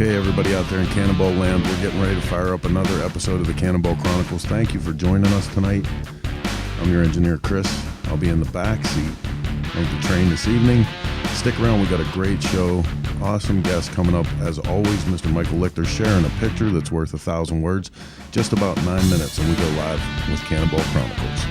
Okay, everybody out there in Cannonball Land, we're getting ready to fire up another episode of the Cannonball Chronicles. Thank you for joining us tonight. I'm your engineer, Chris. I'll be in the back seat of the train this evening. Stick around, we got a great show. Awesome guest coming up. As always, Mr. Michael Lichter sharing a picture that's worth 1,000 words. Just about 9 minutes, and we go live with Cannonball Chronicles.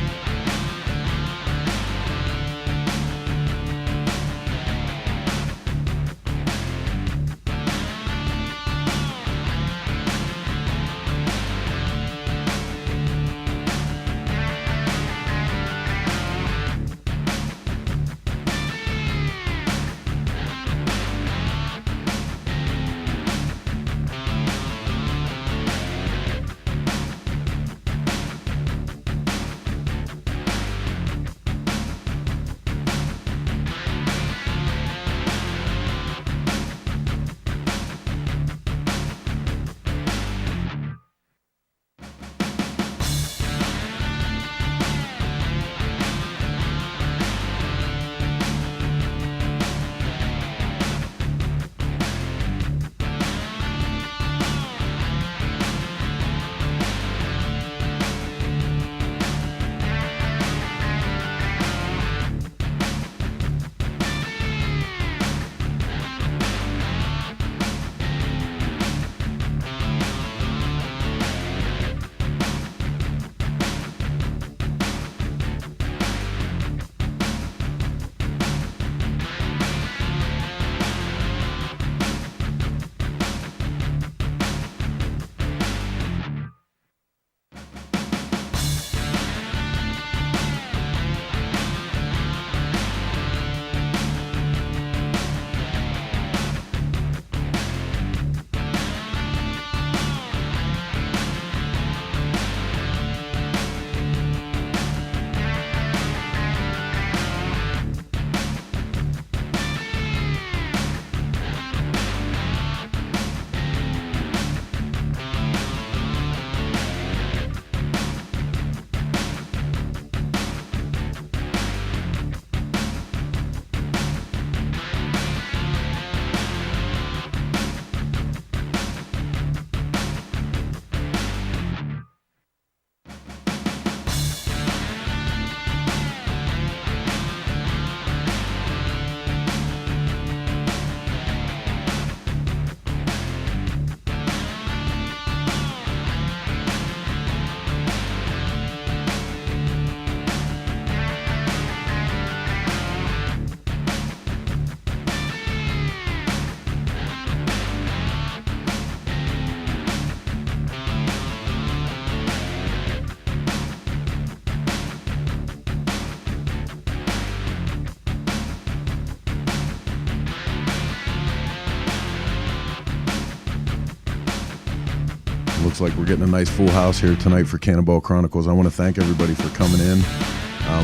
Looks like we're getting a nice full house here tonight for Cannonball Chronicles. I want to thank everybody for coming in.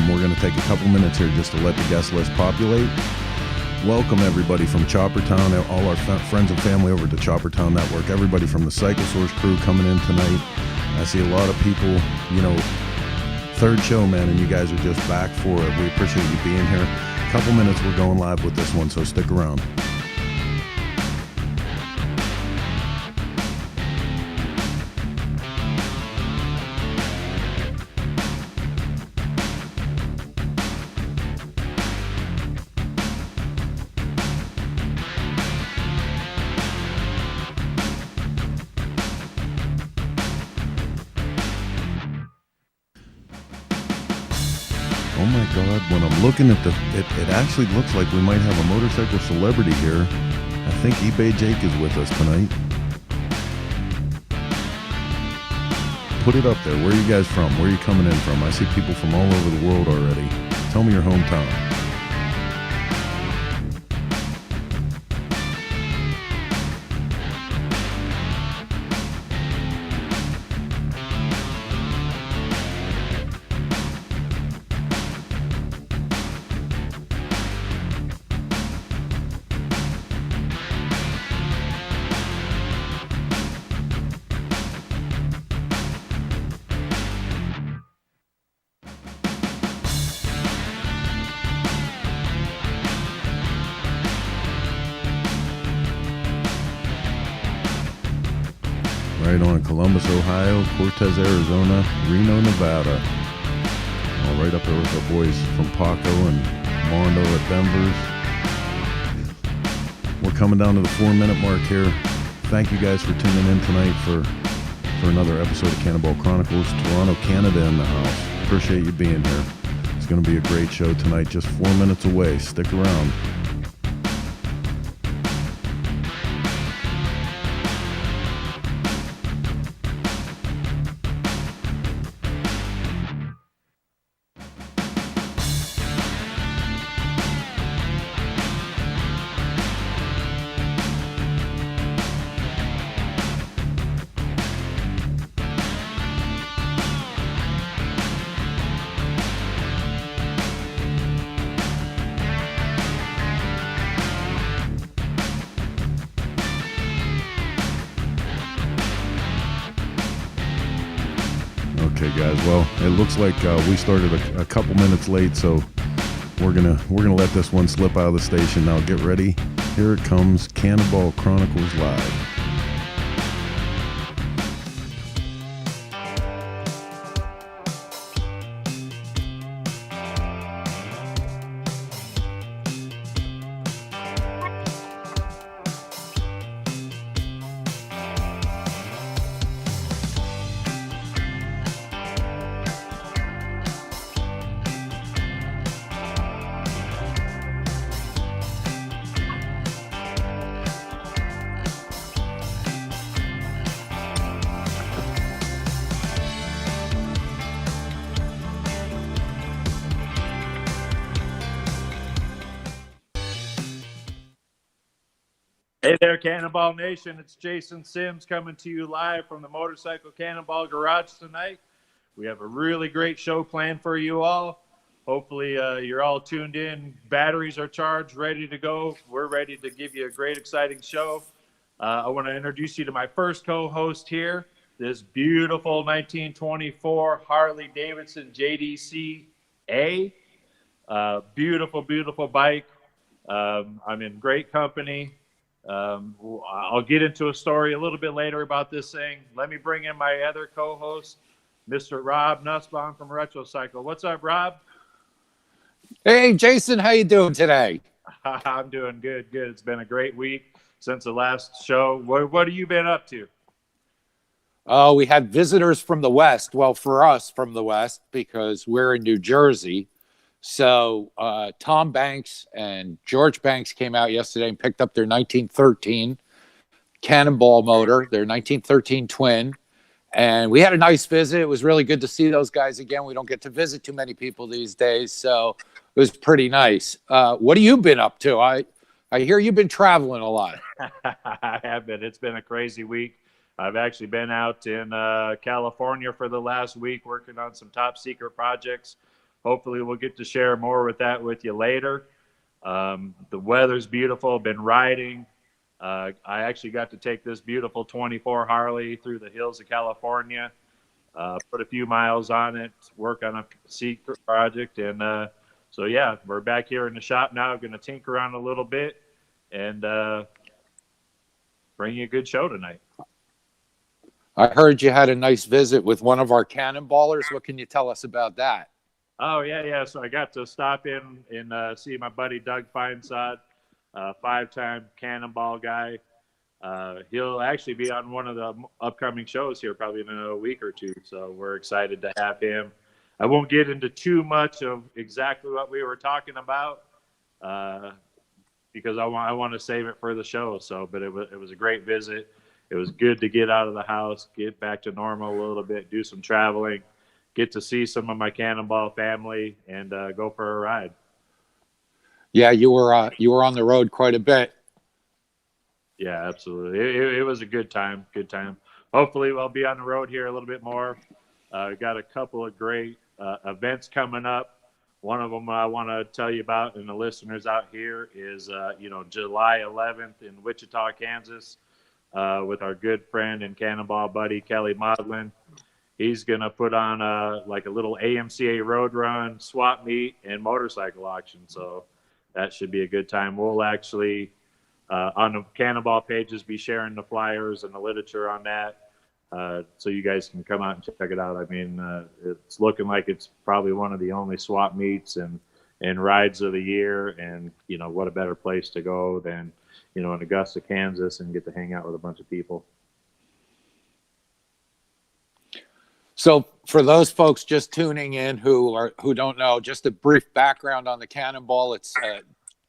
We're going to take a couple minutes here just to let the guest list populate. Welcome everybody from Choppertown, all our friends and family over to Choppertown Network, everybody from the Psychosaurus crew coming in tonight. I see a lot of people, third show, man, and you guys are just back for it. We appreciate you being here. A couple minutes, we're going live with this one, so stick around. Oh my God, when I'm looking at it actually looks like we might have a motorcycle celebrity here. I think eBay Jake is with us tonight. Put it up there. Where are you guys from? Where are you coming in from? I see people from all over the world already. Tell me your hometown. Right on, Columbus, Ohio, Cortez, Arizona, Reno, Nevada. All right up there with our boys from Paco and Mondo at Denver's. We're coming down to the 4-minute mark here. Thank you guys for tuning in tonight for another episode of Cannonball Chronicles. Toronto, Canada in the house. Appreciate you being here. It's going to be a great show tonight, just 4 minutes away. Stick around. Okay, guys. Well, it looks like we started a couple minutes late, so we're gonna let this one slip out of the station. Now, get ready. Here it comes, Cannonball Chronicles Live. Hey there, Cannonball Nation. It's Jason Sims coming to you live from the Motorcycle Cannonball Garage tonight. We have a really great show planned for you all. Hopefully you're all tuned in. Batteries are charged, ready to go. We're ready to give you a great, exciting show. I want to introduce you to my first co-host here, this beautiful 1924 Harley-Davidson JDC-A. Beautiful, beautiful bike. I'm in great company. I'll get into a story a little bit later about this thing. Let me bring in my other co-host, Mr. Rob Nussbaum from Retrocycle. What's up, Rob? Hey, Jason, how you doing today? I'm doing good. It's been a great week since the last show. What have you been up to? Oh, we had visitors from the West. Well, for us from the West, because we're in New Jersey. So Tom Banks and George Banks came out yesterday and picked up their 1913 Cannonball motor, their 1913 twin. And we had a nice visit. It was really good to see those guys again. We don't get to visit too many people these days, so it was pretty nice. What have you been up to? I hear you've been traveling a lot. I have been. It's been a crazy week. I've actually been out in California for the last week working on some top secret projects. Hopefully we'll get to share more with you later. The weather's beautiful. Been riding. I actually got to take this beautiful 24 Harley through the hills of California, put a few miles on it, work on a secret project. And so, yeah, we're back here in the shop now. Going to tinker around a little bit and bring you a good show tonight. I heard you had a nice visit with one of our cannonballers. What can you tell us about that? Oh, yeah. So I got to stop in and see my buddy Doug Feinsod, 5-time Cannonball guy. He'll actually be on one of the upcoming shows here probably in a week or two. So we're excited to have him. I won't get into too much of exactly what we were talking about because I want to save it for the show. But it was a great visit. It was good to get out of the house, get back to normal a little bit, do some traveling. Get to see some of my Cannonball family and go for a ride. Yeah, you were on the road quite a bit. Yeah, absolutely. It was a good time. Hopefully we'll be on the road here a little bit more. Got a couple of great events coming up. One of them I want to tell you about, and the listeners out here is, July 11th in Wichita, Kansas, with our good friend and Cannonball buddy, Kelly Modlin. He's going to put on a little AMCA road run, swap meet, and motorcycle auction. So that should be a good time. We'll actually, on the Cannonball pages, be sharing the flyers and the literature on that. so you guys can come out and check it out. I mean, it's looking like it's probably one of the only swap meets and rides of the year. And, what a better place to go than, in Augusta, Kansas, and get to hang out with a bunch of people. So for those folks just tuning in who don't know, just a brief background on the Cannonball. It's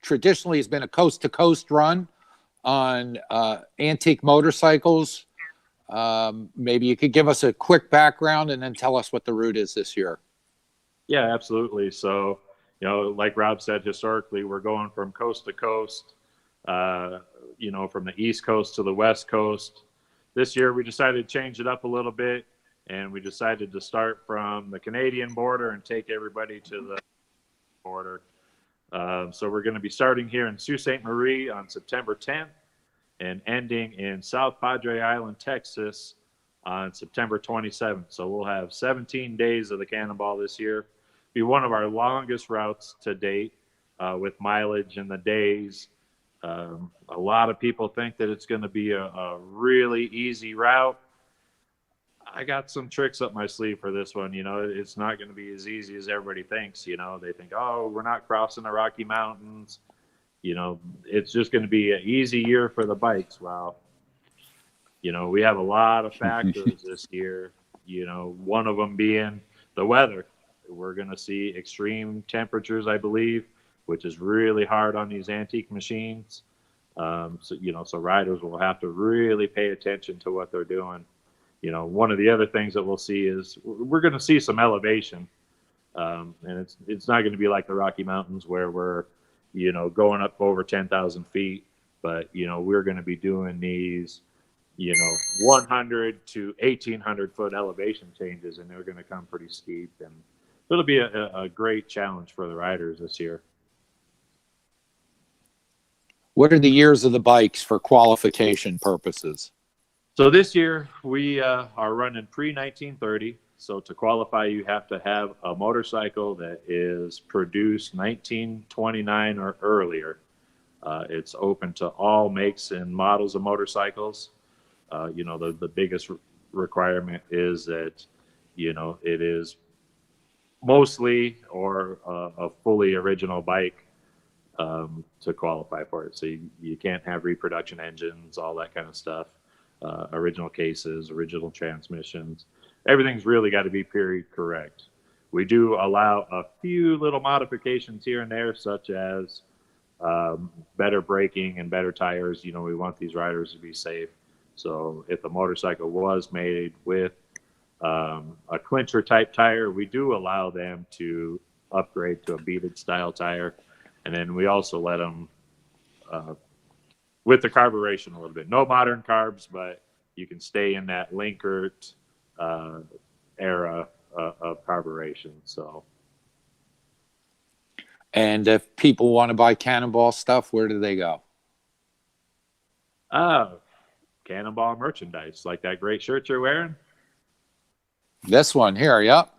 traditionally has been a coast to coast run on antique motorcycles. Maybe you could give us a quick background and then tell us what the route is this year. Yeah, absolutely. So, like Rob said, historically, we're going from coast to coast, from the East Coast to the West Coast. This year, we decided to change it up a little bit, and we decided to start from the Canadian border and take everybody to the border. So we're going to be starting here in Sault Ste. Marie on September 10th and ending in South Padre Island, Texas on September 27th. So we'll have 17 days of the Cannonball this year. Be one of our longest routes to date with mileage in the days. A lot of people think that it's going to be a really easy route. I got some tricks up my sleeve for this one. It's not going to be as easy as everybody thinks. They think, oh, we're not crossing the Rocky Mountains. It's just going to be an easy year for the bikes. Well, we have a lot of factors this year, one of them being the weather. We're going to see extreme temperatures, I believe, which is really hard on these antique machines. So riders will have to really pay attention to what they're doing. One of the other things that we'll see is we're going to see some elevation. And it's not going to be like the Rocky Mountains where we're, going up over 10,000 feet. But, we're going to be doing these, 100 to 1,800 foot elevation changes, and they're going to come pretty steep. And it'll be a great challenge for the riders this year. What are the years of the bikes for qualification purposes? So this year we are running pre-1930. So to qualify, you have to have a motorcycle that is produced 1929 or earlier. It's open to all makes and models of motorcycles. The biggest requirement is that, it is mostly or a fully original bike to qualify for it. So you can't have reproduction engines, all that kind of stuff. Original cases, original transmissions. Everything's really got to be period correct. We do allow a few little modifications here and there, such as better braking and better tires. We want these riders to be safe. So if the motorcycle was made with a clincher type tire, we do allow them to upgrade to a beaded style tire. And then we also let them with the carburation a little bit. No modern carbs, but you can stay in that Linkert era of carburation. So, and if people want to buy Cannonball stuff, where do they go? Cannonball merchandise, like that great shirt you're wearing. This one here, yep.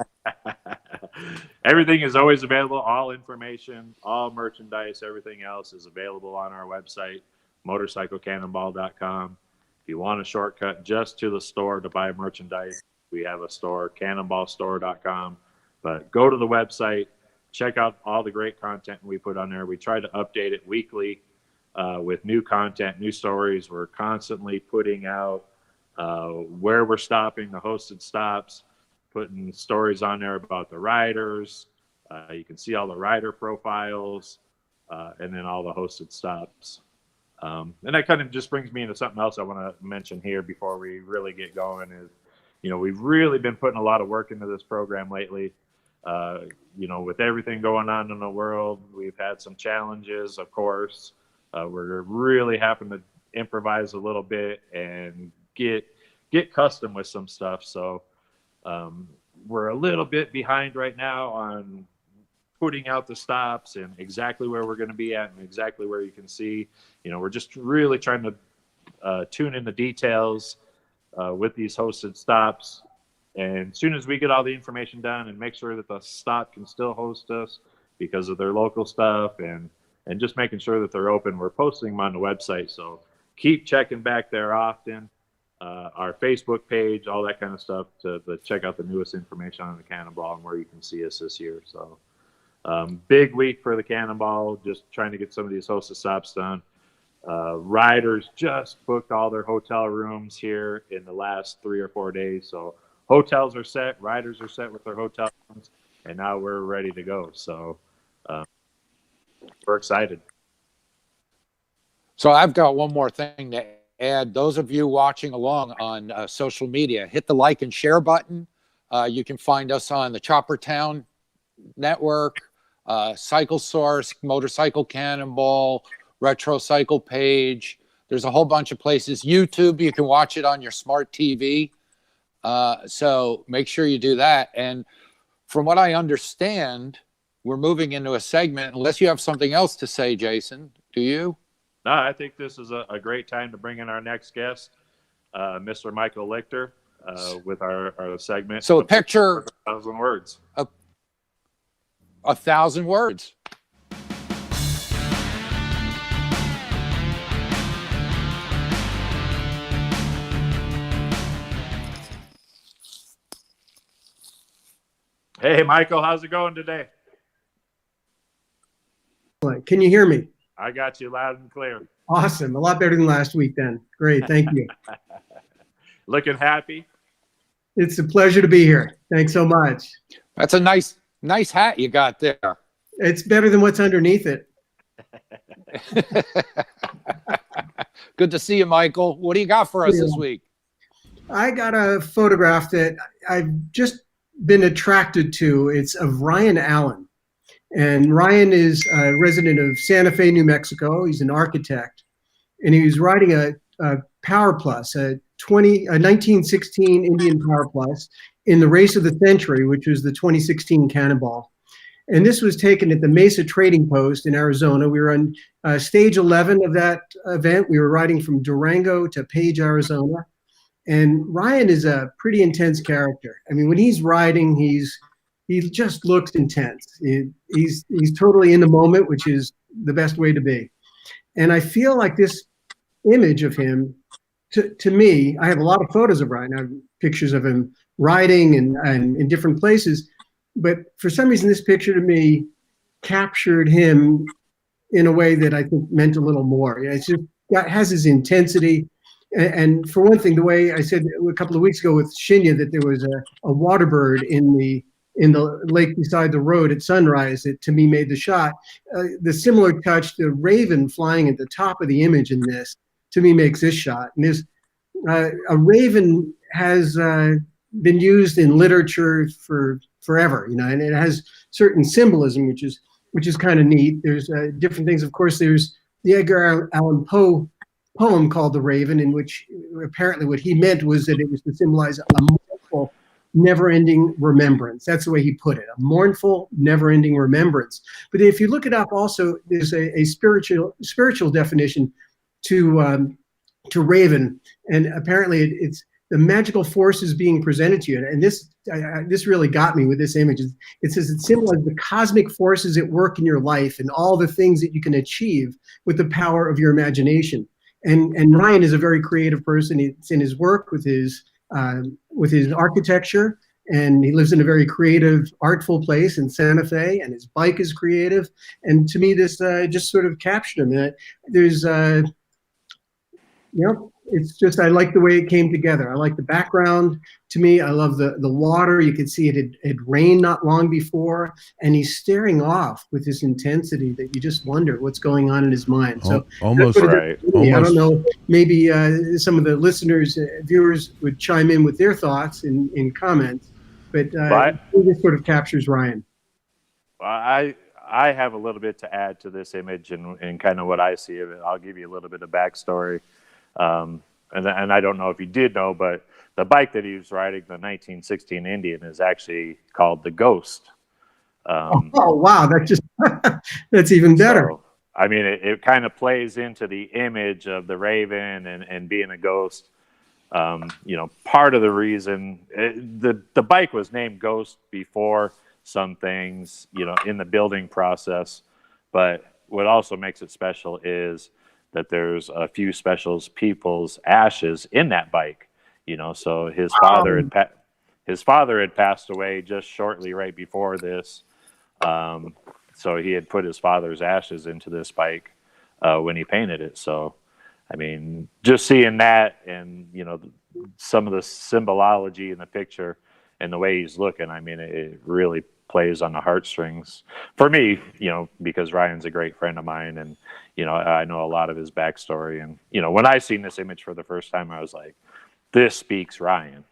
Everything is always available. All information, all merchandise, everything else is available on our website, motorcyclecannonball.com. If you want a shortcut just to the store to buy merchandise, we have a store, cannonballstore.com. But go to the website, check out all the great content we put on there. We try to update it weekly with new content, new stories. We're constantly putting out where we're stopping, the hosted stops, putting stories on there about the riders. You can see all the rider profiles and then all the hosted stops. And that kind of just brings me into something else I want to mention here before we really get going is, we've really been putting a lot of work into this program lately. With everything going on in the world, we've had some challenges, of course. We're really having to improvise a little bit and get custom with some stuff. So we're a little bit behind right now on putting out the stops and exactly where we're going to be at and exactly where you can see. We're just really trying to tune in the details with these hosted stops. And as soon as we get all the information done and make sure that the stop can still host us because of their local stuff and just making sure that they're open, we're posting them on the website. So keep checking back there often. our Facebook page, all that kind of stuff to check out the newest information on the Cannonball and where you can see us this year. So big week for the Cannonball, just trying to get some of these hostess stops done. Riders just booked all their hotel rooms here in the last 3 or 4 days. So hotels are set, riders are set with their hotel rooms, and now we're ready to go. So we're excited. So I've got one more thing to add. Those of you watching along on social media, hit the like and share button. You can find us on the Chopper Town Network, Cycle Source, Motorcycle Cannonball, Retro Cycle page. There's a whole bunch of places. YouTube, you can watch it on your smart TV. So make sure you do that. And from what I understand, we're moving into a segment, unless you have something else to say, Jason. Do you? No, I think this is a great time to bring in our next guest, Mr. Michael Lichter, with our segment. So a picture, 1,000 words. 1,000 words. Hey, Michael, how's it going today? Can you hear me? I got you loud and clear. Awesome. A lot better than last week then. Great. Thank you. Looking happy? It's a pleasure to be here. Thanks so much. That's a nice hat you got there. It's better than what's underneath it. Good to see you, Michael. What do you got for us this week? I got a photograph that I've just been attracted to. It's of Ryan Allen. And Ryan is a resident of Santa Fe, New Mexico. He's an architect. And he was riding a Power Plus, a 1916 Indian Power Plus in the race of the century, which was the 2016 Cannonball. And this was taken at the Mesa Trading Post in Arizona. We were on stage 11 of that event. We were riding from Durango to Page, Arizona. And Ryan is a pretty intense character. I mean, when he's riding, he just looks intense. He's totally in the moment, which is the best way to be. And I feel like this image of him, to me, I have a lot of photos of Ryan. I have pictures of him riding and in different places. But for some reason, this picture to me captured him in a way that I think meant a little more. It's just has his intensity. And for one thing, the way I said a couple of weeks ago with Shinya that there was a water bird in the lake beside the road at sunrise that to me made the shot. The similar touch, the raven flying at the top of the image in this, to me makes this shot. And there's a raven has been used in literature for forever, and it has certain symbolism, which is kind of neat. There's different things. Of course, there's the Edgar Allan Poe poem called The Raven, in which apparently what he meant was that it was to symbolize a mournful, never-ending remembrance. That's the way he put it, a mournful, never-ending remembrance. But if you look it up, also there's a spiritual definition to raven, and apparently it's the magical forces being presented to you. And this really got me with this image. It says it symbolizes the cosmic forces at work in your life and all the things that you can achieve with the power of your imagination. And Ryan is a very creative person. It's in his work with his architecture, and he lives in a very creative, artful place in Santa Fe, and his bike is creative. And to me, this just sort of captured him. There's, it's just, I like the way it came together. I like the background. To me, I love the water. You could see it had rained not long before, and he's staring off with this intensity that you just wonder what's going on in his mind. So almost right. I don't know, maybe some of the listeners, viewers would chime in with their thoughts in comments, but this sort of captures Ryan. I have a little bit to add to this image and kind of what I see of it. I'll give you a little bit of backstory. And I don't know if you did know, but the bike that he was riding, the 1916 Indian, is actually called the Ghost. Oh wow, that's even better. So, I mean, it kind of plays into the image of the Raven and being a ghost. Part of the reason the bike was named Ghost before some things, in the building process, but what also makes it special is that there's a few special people's ashes in that bike. So his father had passed away just shortly right before this. So he had put his father's ashes into this bike when he painted it. So, I mean, just seeing that and, some of the symbology in the picture and the way he's looking, I mean, it really plays on the heartstrings for me, because Ryan's a great friend of mine, and, I know a lot of his backstory. And, when I seen this image for the first time, I was like, this speaks Ryan.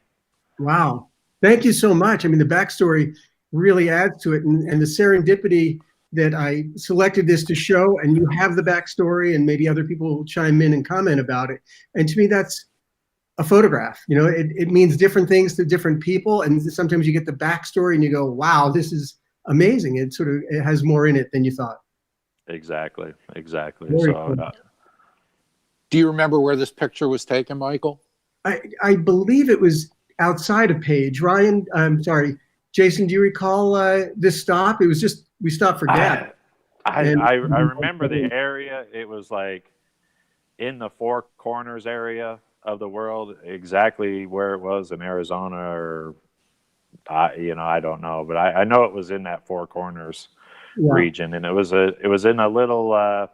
Wow. Thank you so much. I mean, the backstory really adds to it, and the serendipity that I selected this to show, and you have the backstory, and maybe other people will chime in and comment about it. And to me, that's a photograph. It means different things to different people, and sometimes you get the backstory and you go, wow, this is amazing. It has more in it than you thought. Exactly. Very So, cool. Do you remember where this picture was taken, Michael? I believe it was outside of Page. Ryan, I'm sorry, Jason, do you recall this stop? It was just, we stopped for gas. I remember the area. It was like in the Four Corners area of the world, exactly where it was in Arizona, or I don't know, but I know it was in that Four Corners region, and it was in a little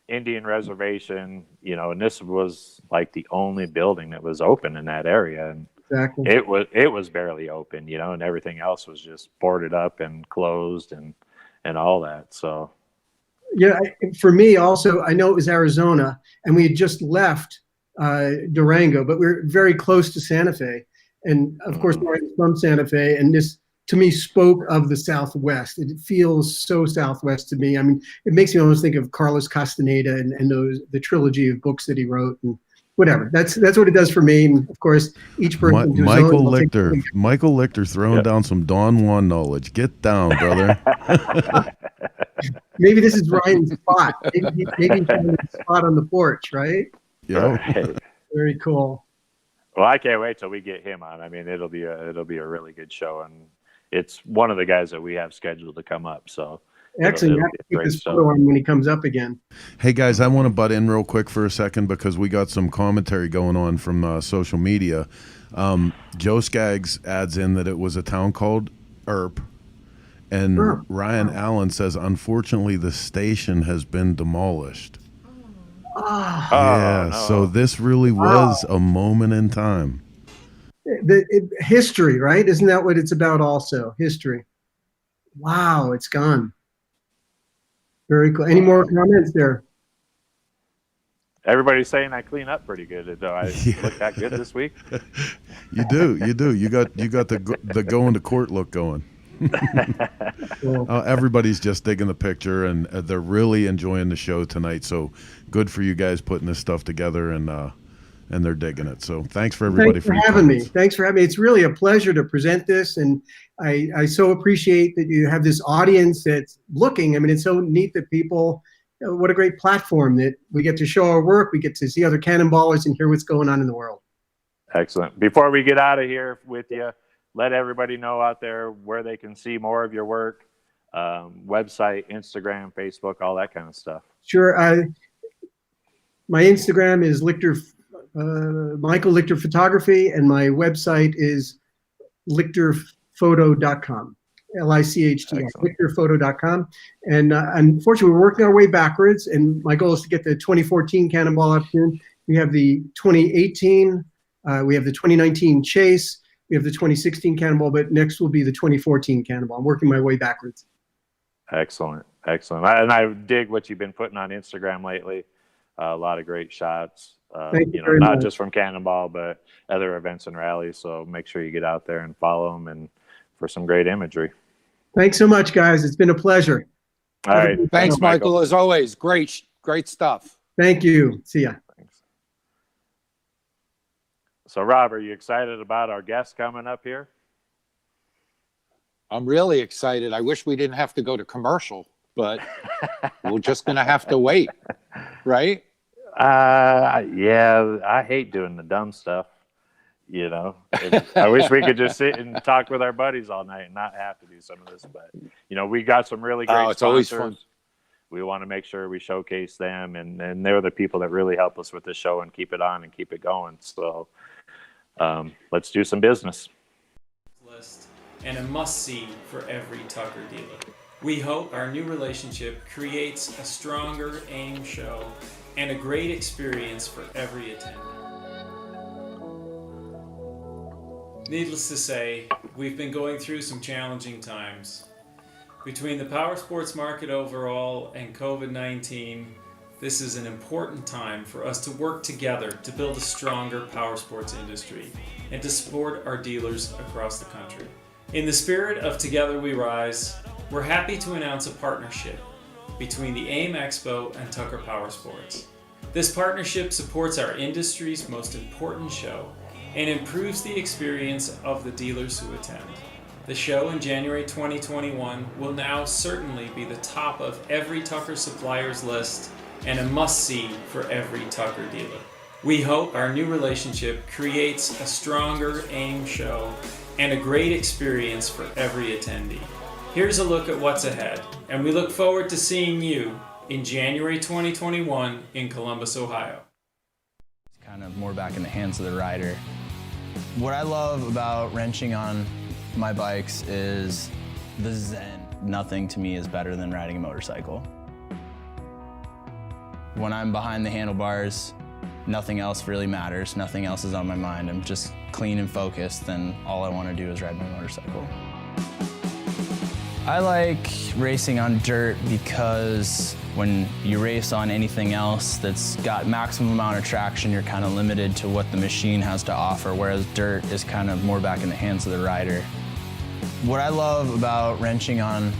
Indian reservation, and this was like the only building that was open in that area, and exactly. it was barely open, and everything else was just boarded up and closed and all that. So yeah, for me also, I know it was Arizona, and we had just left Durango, but we're very close to Santa Fe, and of course Ryan's from Santa Fe, and this to me spoke of the Southwest. It feels so Southwest to me. I mean, it makes me almost think of Carlos Castaneda and the trilogy of books that he wrote, and whatever. That's what it does for me. And of course, each person. Michael Lichter throwing down some Don Juan knowledge. Get down, brother. Maybe this is Ryan's spot. Maybe he found his spot on the porch, right? Yeah. Right. Very cool. Well, I can't wait till we get him on. I mean, it'll be a really good show, and it's one of the guys that we have scheduled to come up. So excellent. You have to keep this photo on when he comes up again. Hey guys, I want to butt in real quick for a second because we got some commentary going on from social media. Joe Skaggs adds in that it was a town called Earp, and Ryan Allen says, unfortunately, the station has been demolished. Yeah, no. so this really was a moment in time. History, right? Isn't that what it's about also? History. Wow, it's gone. Very cool. Any more comments there? Everybody's saying I clean up pretty good. Do I look that good this week? You do. You got the going to court look going. Cool. Everybody's just digging the picture, and they're really enjoying the show tonight. So good for you guys putting this stuff together, and they're digging it. So thanks for everybody for having me. Thanks for having me. It's really a pleasure to present this, and I so appreciate that you have this audience that's looking. I mean, it's so neat that people. What a great platform that we get to show our work. We get to see other cannonballers and hear what's going on in the world. Excellent. Before we get out of here with you, let everybody know out there where they can see more of your work, website, Instagram, Facebook, all that kind of stuff. Sure. My Instagram is Michael Lichter Photography, and my website is lichterphoto.com. Lichti, lichterphoto.com. And unfortunately, we're working our way backwards, and my goal is to get the 2014 Cannonball up soon. We have the 2018, we have the 2019 Chase, we have the 2016 Cannonball, but next will be the 2014 Cannonball. I'm working my way backwards. Excellent. And I dig what you've been putting on Instagram lately. A lot of great shots. Thank you not much. just from Cannonball, but other events and rallies. So make sure you get out there and follow them, and for some great imagery. Thanks so much, guys. It's been a pleasure. All right. Thanks, Michael. As always, great stuff. Thank you. See ya. Thanks. So, Rob, are you excited about our guest coming up here? I'm really excited. I wish we didn't have to go to commercial, but we're just going to have to wait, right? Yeah, I hate doing the dumb stuff. I wish we could just sit and talk with our buddies all night and not have to do some of this. But, we got some really great it's sponsors. always fun. We want to make sure we showcase them, and they're the people that really help us with this show and keep it on and keep it going. So let's do some business. List and a must-see for every Tucker dealer. We hope our new relationship creates a stronger AIM show and a great experience for every attendee. Needless to say, we've been going through some challenging times. Between the power sports market overall and COVID-19, this is an important time for us to work together to build a stronger power sports industry and to support our dealers across the country. In the spirit of Together We Rise, we're happy to announce a partnership between the AIM Expo and Tucker Power Sports. This partnership supports our industry's most important show and improves the experience of the dealers who attend. The show in January 2021 will now certainly be the top of every Tucker supplier's list and a must-see for every Tucker dealer. We hope our new relationship creates a stronger AIM show and a great experience for every attendee. Here's a look at what's ahead, and we look forward to seeing you in January 2021 in Columbus, Ohio. It's kind of more back in the hands of the rider. What I love about wrenching on my bikes is the zen. Nothing to me is better than riding a motorcycle. When I'm behind the handlebars, nothing else really matters. Nothing else is on my mind. I'm just clean and focused, and all I want to do is ride my motorcycle. I like racing on dirt because when you race on anything else that's got maximum amount of traction, you're kind of limited to what the machine has to offer, whereas dirt is kind of more back in the hands of the rider. What I love about wrenching on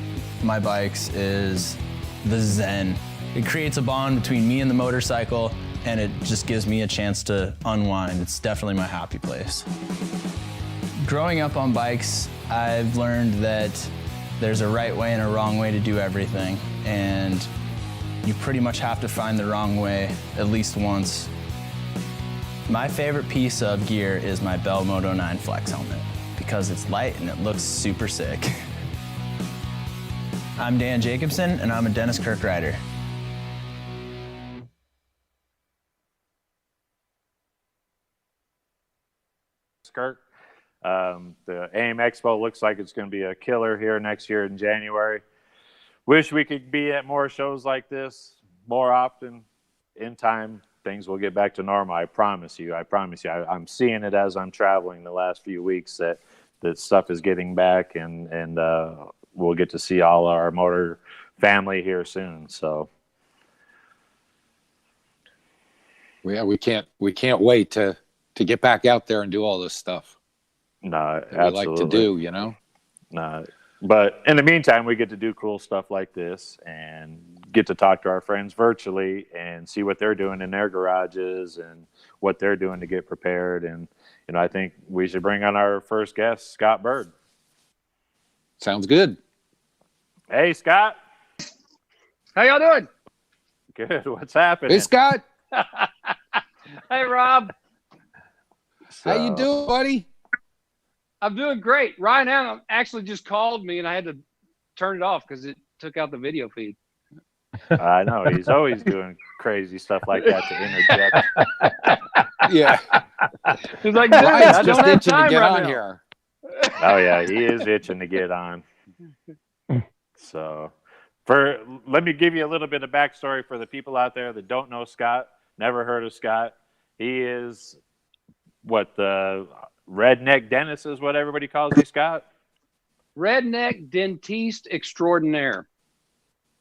my bikes is the zen. It creates a bond between me and the motorcycle, and it just gives me a chance to unwind. It's definitely my happy place. Growing up on bikes, I've learned that there's a right way and a wrong way to do everything, and you pretty much have to find the wrong way at least once. My favorite piece of gear is my Bell Moto 9 Flex helmet because it's light and it looks super sick. I'm Dan Jacobson, and I'm a Dennis Kirk rider. Kirk. The AIM Expo looks like it's going to be a killer here next year in January. Wish we could be at more shows like this more often. In time, things will get back to normal. I promise you. I'm seeing it as I'm traveling the last few weeks that stuff is getting back, and we'll get to see all our motor family here soon. So, yeah, we can't wait to get back out there and do all this stuff. No, absolutely. We like to do, you know? No, but in the meantime, we get to do cool stuff like this and get to talk to our friends virtually and see what they're doing in their garages and what they're doing to get prepared. And, you know, I think we should bring on our first guest, Scott Byrd. Sounds good. Hey, Scott. How y'all doing? Good. What's happening? Hey, Scott. Hey, Rob. How you doing, buddy? I'm doing great. Ryan Allen actually just called me, and I had to turn it off because it took out the video feed. I know. He's always doing crazy stuff like that to interject. Yeah. He's like, dude, I just don't have itching time to get right on now. here. Oh, yeah. He is itching to get on. So, let me give you a little bit of backstory for the people out there that don't know Scott, never heard of Scott. He is what the redneck dentist is what everybody calls you, Scott? Redneck dentiste extraordinaire.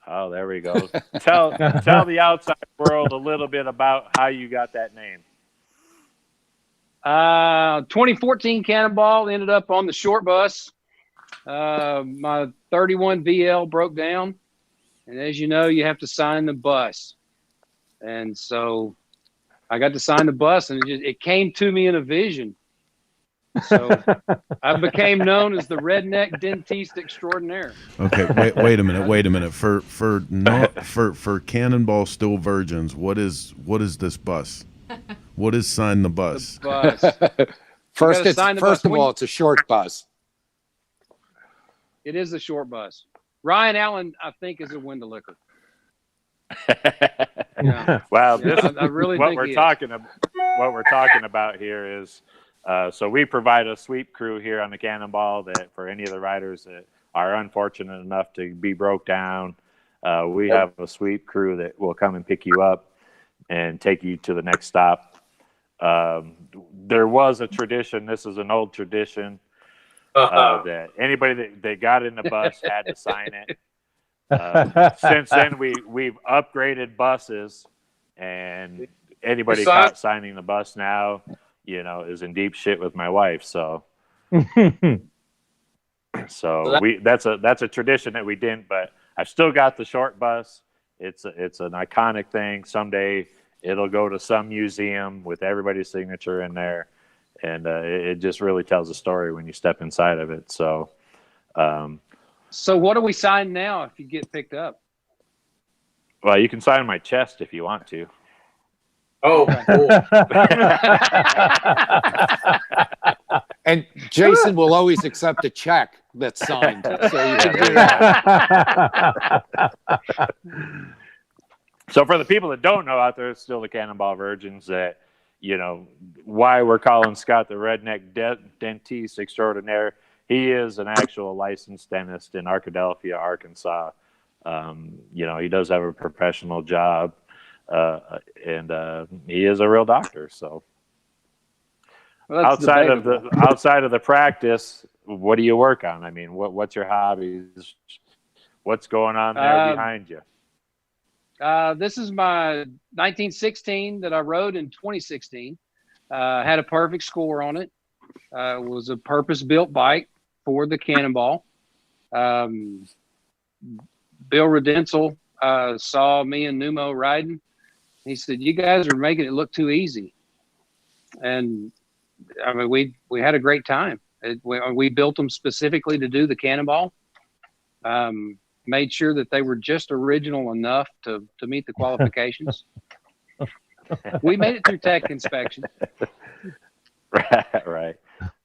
Oh, there we go. Tell the outside world a little bit about how you got that name. 2014 Cannonball ended up on the short bus. My 31 VL broke down, and as you know, you have to sign the bus. And so I got to sign the bus, and it came to me in a vision. So I became known as the redneck dentiste extraordinaire. Okay, wait a minute. For Cannonball Still Virgins, what is this bus? What is sign the bus? The bus. First of all, it's a short bus. It is a short bus. Ryan Allen, I think, is a window licker. Wow, I really what think we're talking about here is So we provide a sweep crew here on the Cannonball that for any of the riders that are unfortunate enough to be broke down, we have a sweep crew that will come and pick you up and take you to the next stop. There was a tradition. This is an old tradition that anybody that got in the bus had to sign it. Since then, we've upgraded buses, and anybody caught signing the bus now, is in deep shit with my wife. So, that's a tradition that we didn't. But I've still got the short bus. It's an iconic thing. Someday it'll go to some museum with everybody's signature in there, and it just really tells a story when you step inside of it. So. So what do we sign now if you get picked up? Well, you can sign my chest if you want to. Oh, cool. And Jason will always accept a check that's signed. So you can do that. So for the people that don't know out there, it's still the Cannonball Virgins that, why we're calling Scott the redneck dentiste extraordinaire. He is an actual licensed dentist in Arkadelphia, Arkansas. He does have a professional job, and he is a real doctor. So, outside of the practice, what do you work on? I mean, what's your hobbies? What's going on there behind you? This is my 1916 that I rode in 2016. Had a perfect score on it. It was a purpose-built bike for the Cannonball. Bill Redensel saw me and Numo riding. He said, "You guys are making it look too easy." And I mean, we had a great time. We built them specifically to do the Cannonball. Made sure that they were just original enough to meet the qualifications. We made it through tech inspection. Right.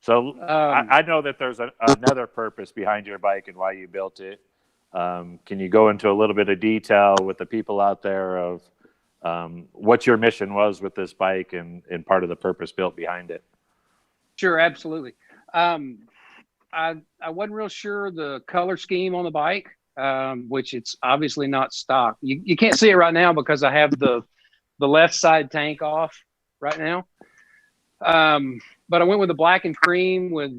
So I know that there's another purpose behind your bike and why you built it. Can you go into a little bit of detail with the people out there of what your mission was with this bike and part of the purpose built behind it? Sure, absolutely. I wasn't real sure the color scheme on the bike, which it's obviously not stock. You can't see it right now because I have the left side tank off right now. But I went with the black and cream with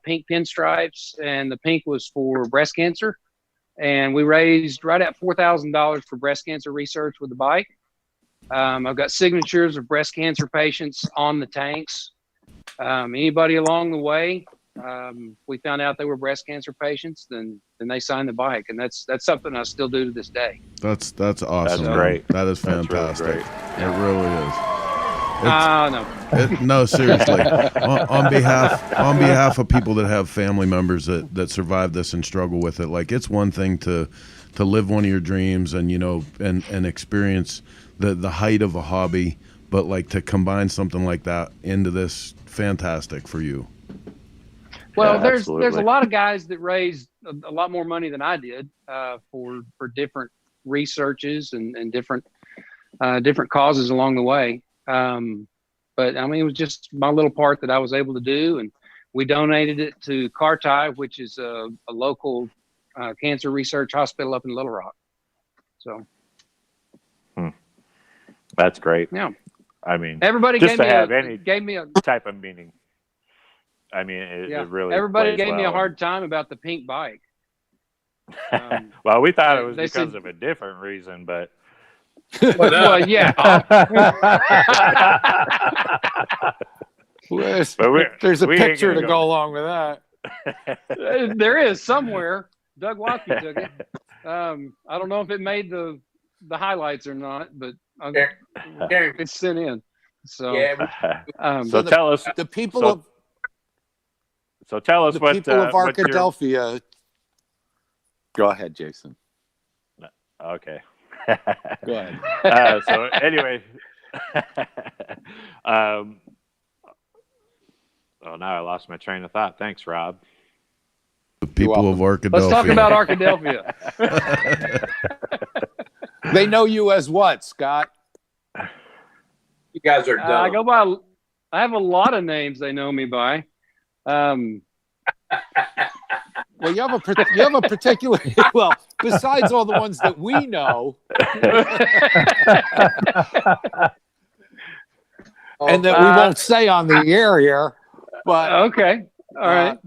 pink pinstripes, and the pink was for breast cancer. And we raised right at $4,000 for breast cancer research with the bike. I've got signatures of breast cancer patients on the tanks. Anybody along the way, we found out they were breast cancer patients, then they signed the bike, and that's something I still do to this day. That's awesome. That's great. That is fantastic. Really It really is. No. No, seriously. on behalf of people that have family members that survive this and struggle with it, like, it's one thing to live one of your dreams and and experience the height of a hobby, but like to combine something like that into this, fantastic for you. Well, Yeah, there's a lot of guys that raised a lot more money than I did for different researches and different causes along the way. But I mean, it was just my little part that I was able to do, and we donated it to Carti, which is a local cancer research hospital up in Little Rock. So, that's great. Yeah, I mean, everybody just gave me a type of meaning. I mean, it really. Everybody plays gave me a well. hard time about the pink bike. Well, we thought it was they because said- of a different reason, but Well, yeah. There's a we ain't picture gonna to go go along with that. There is somewhere. Doug Watkey took it. I don't know if it made the highlights or not, but it's sent in. So, so tell us The people So- of So tell us the what people of what your- Arkadelphia. Go ahead, Jason. Okay. Go ahead. So anyway, oh, now I lost my train of thought. Thanks, Rob. The people of Arkadelphia. let's talk about Arkadelphia. They know you as what, Scott? You guys are dumb. I I have a lot of names they know me by. Well, you have a particular. Well, besides all the ones that we know, and that we won't say on the air here, but okay, all right.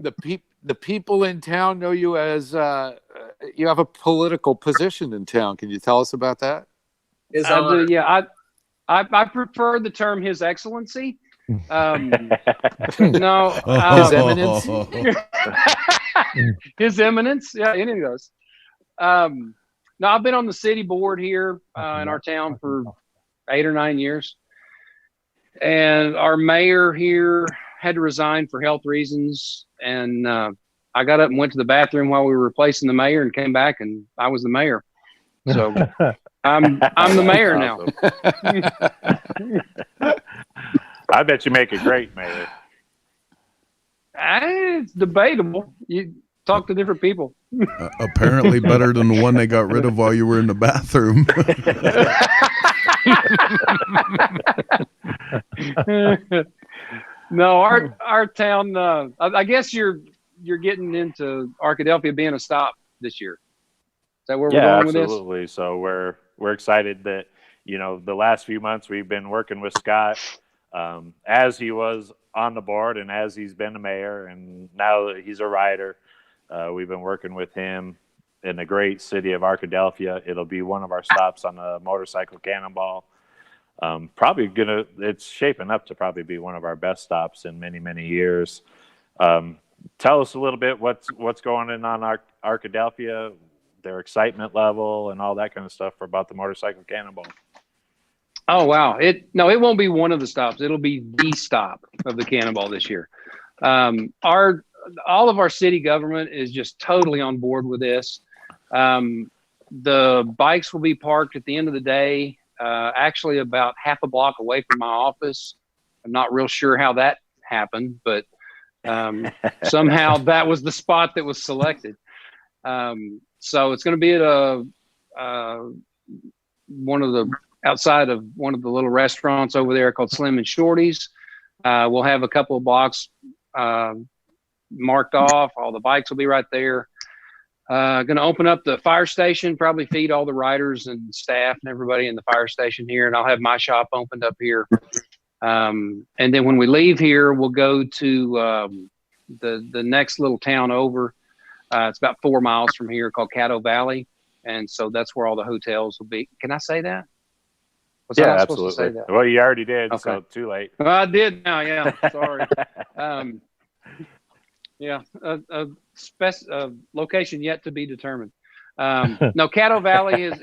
The people in town know you as you have a political position in town. Can you tell us about that? I do, yeah. I prefer the term His Excellency. No, His Eminence. His Eminence. Yeah, any of those. No, I've been on the city board here in our town for 8 or 9 years, and our mayor here had to resign for health reasons, and I got up and went to the bathroom while we were replacing the mayor, and came back, and I was the mayor. So I'm the mayor now. I bet you make a great mayor. It's debatable. You talk to different people. Apparently better than the one they got rid of while you were in the bathroom. No, our town. I guess you're getting into Arkadelphia being a stop this year. Is that where we're going with this? Yeah, absolutely. So we're excited that the last few months we've been working with Scott as he was on the board and as he's been a mayor, and now that he's a rider, we've been working with him in the great city of Arkadelphia. It'll be one of our stops on the motorcycle Cannonball. It's shaping up to probably be one of our best stops in many, many years. Tell us a little bit what's going on Arkadelphia, their excitement level and all that kind of stuff about the motorcycle Cannonball. Oh, wow. It won't be one of the stops. It'll be the stop of the Cannonball this year. All of our city government is just totally on board with this. The bikes will be parked at the end of the day, actually about half a block away from my office. I'm not real sure how that happened, but somehow that was the spot that was selected. So it's going to be at outside of one of the little restaurants over there called Slim and Shorty's. We'll have a couple of blocks marked off. All the bikes will be right there. Going to open up the fire station, probably feed all the riders and staff and everybody in the fire station here. And I'll have my shop opened up here. And then when we leave here, we'll go to the next little town over. It's about 4 miles from here, called Caddo Valley. And so that's where all the hotels will be. Can I say that? Yeah, absolutely. Well, you already did, okay. So too late. Well, I did now, yeah. Sorry. Yeah, a location yet to be determined. No, Caddo Valley is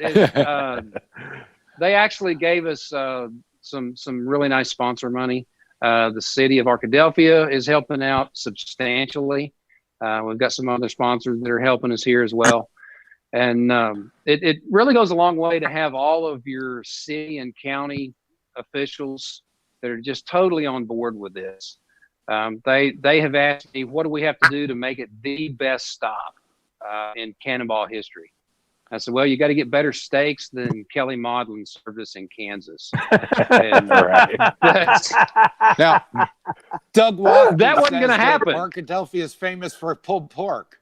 they actually gave us some really nice sponsor money. The city of Arkadelphia is helping out substantially. We've got some other sponsors that are helping us here as well. And it really goes a long way to have all of your city and county officials that are just totally on board with this. They have asked me, what do we have to do to make it the best stop in Cannonball history? I said, well, you got to get better steaks than Kelly Maudlin served us in Kansas. And, now, Doug Watkins that wasn't going to happen. Arkadelphia is famous for pulled pork.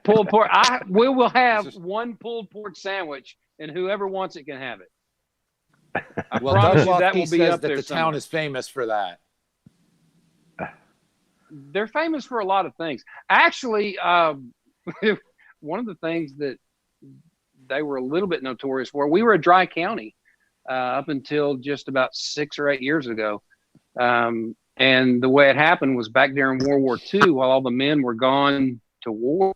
Pulled pork. We will have one pulled pork sandwich, and whoever wants it can have it. Well, Doug Watkins says that the town is famous for that. They're famous for a lot of things. Actually, one of the things that they were a little bit notorious for, we were a dry county up until just about 6 or 8 years ago. And the way it happened was back during World War II, while all the men were gone to war.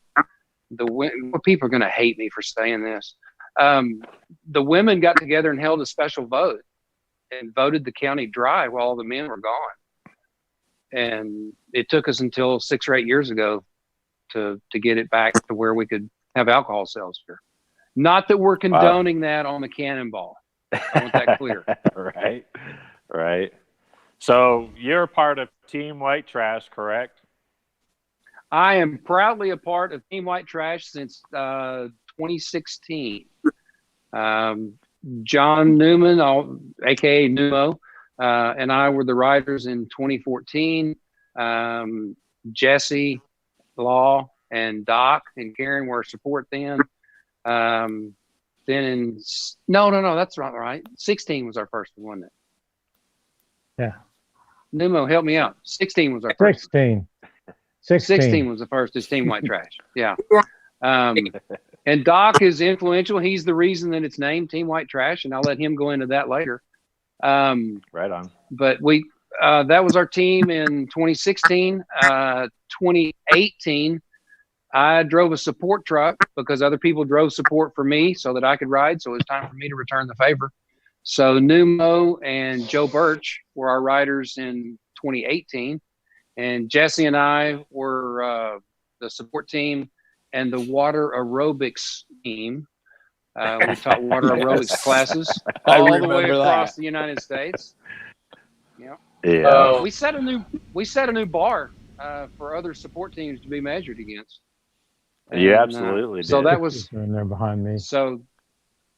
People are going to hate me for saying this. The women got together and held a special vote and voted the county dry while all the men were gone. And it took us until 6 or 8 years ago to get it back to where we could have alcohol sales here. Not that we're condoning that on the Cannonball. I want that clear. Right. So you're part of Team White Trash, correct? I am proudly a part of Team White Trash since 2016. Jon Neuman, a.k.a. Numo, and I were the riders in 2014. Jesse, Law, and Doc and Karen were support then. Then no, that's not right. 16 was our first one, wasn't it? Yeah. Numo, help me out. 16 was our first. 16. 16 was the first. Is Team White Trash. Yeah. And Doc is influential. He's the reason that it's named Team White Trash, and I'll let him go into that later. Right on. But that was our team in 2016. 2018, I drove a support truck because other people drove support for me so that I could ride. So it was time for me to return the favor. So Numo and Joe Burch were our riders in 2018. And Jesse and I were the support team and the water aerobics team. We taught water aerobics classes all the way across the United States. Yeah. We set a new bar for other support teams to be measured against. And, you absolutely did. So that was in there behind me. So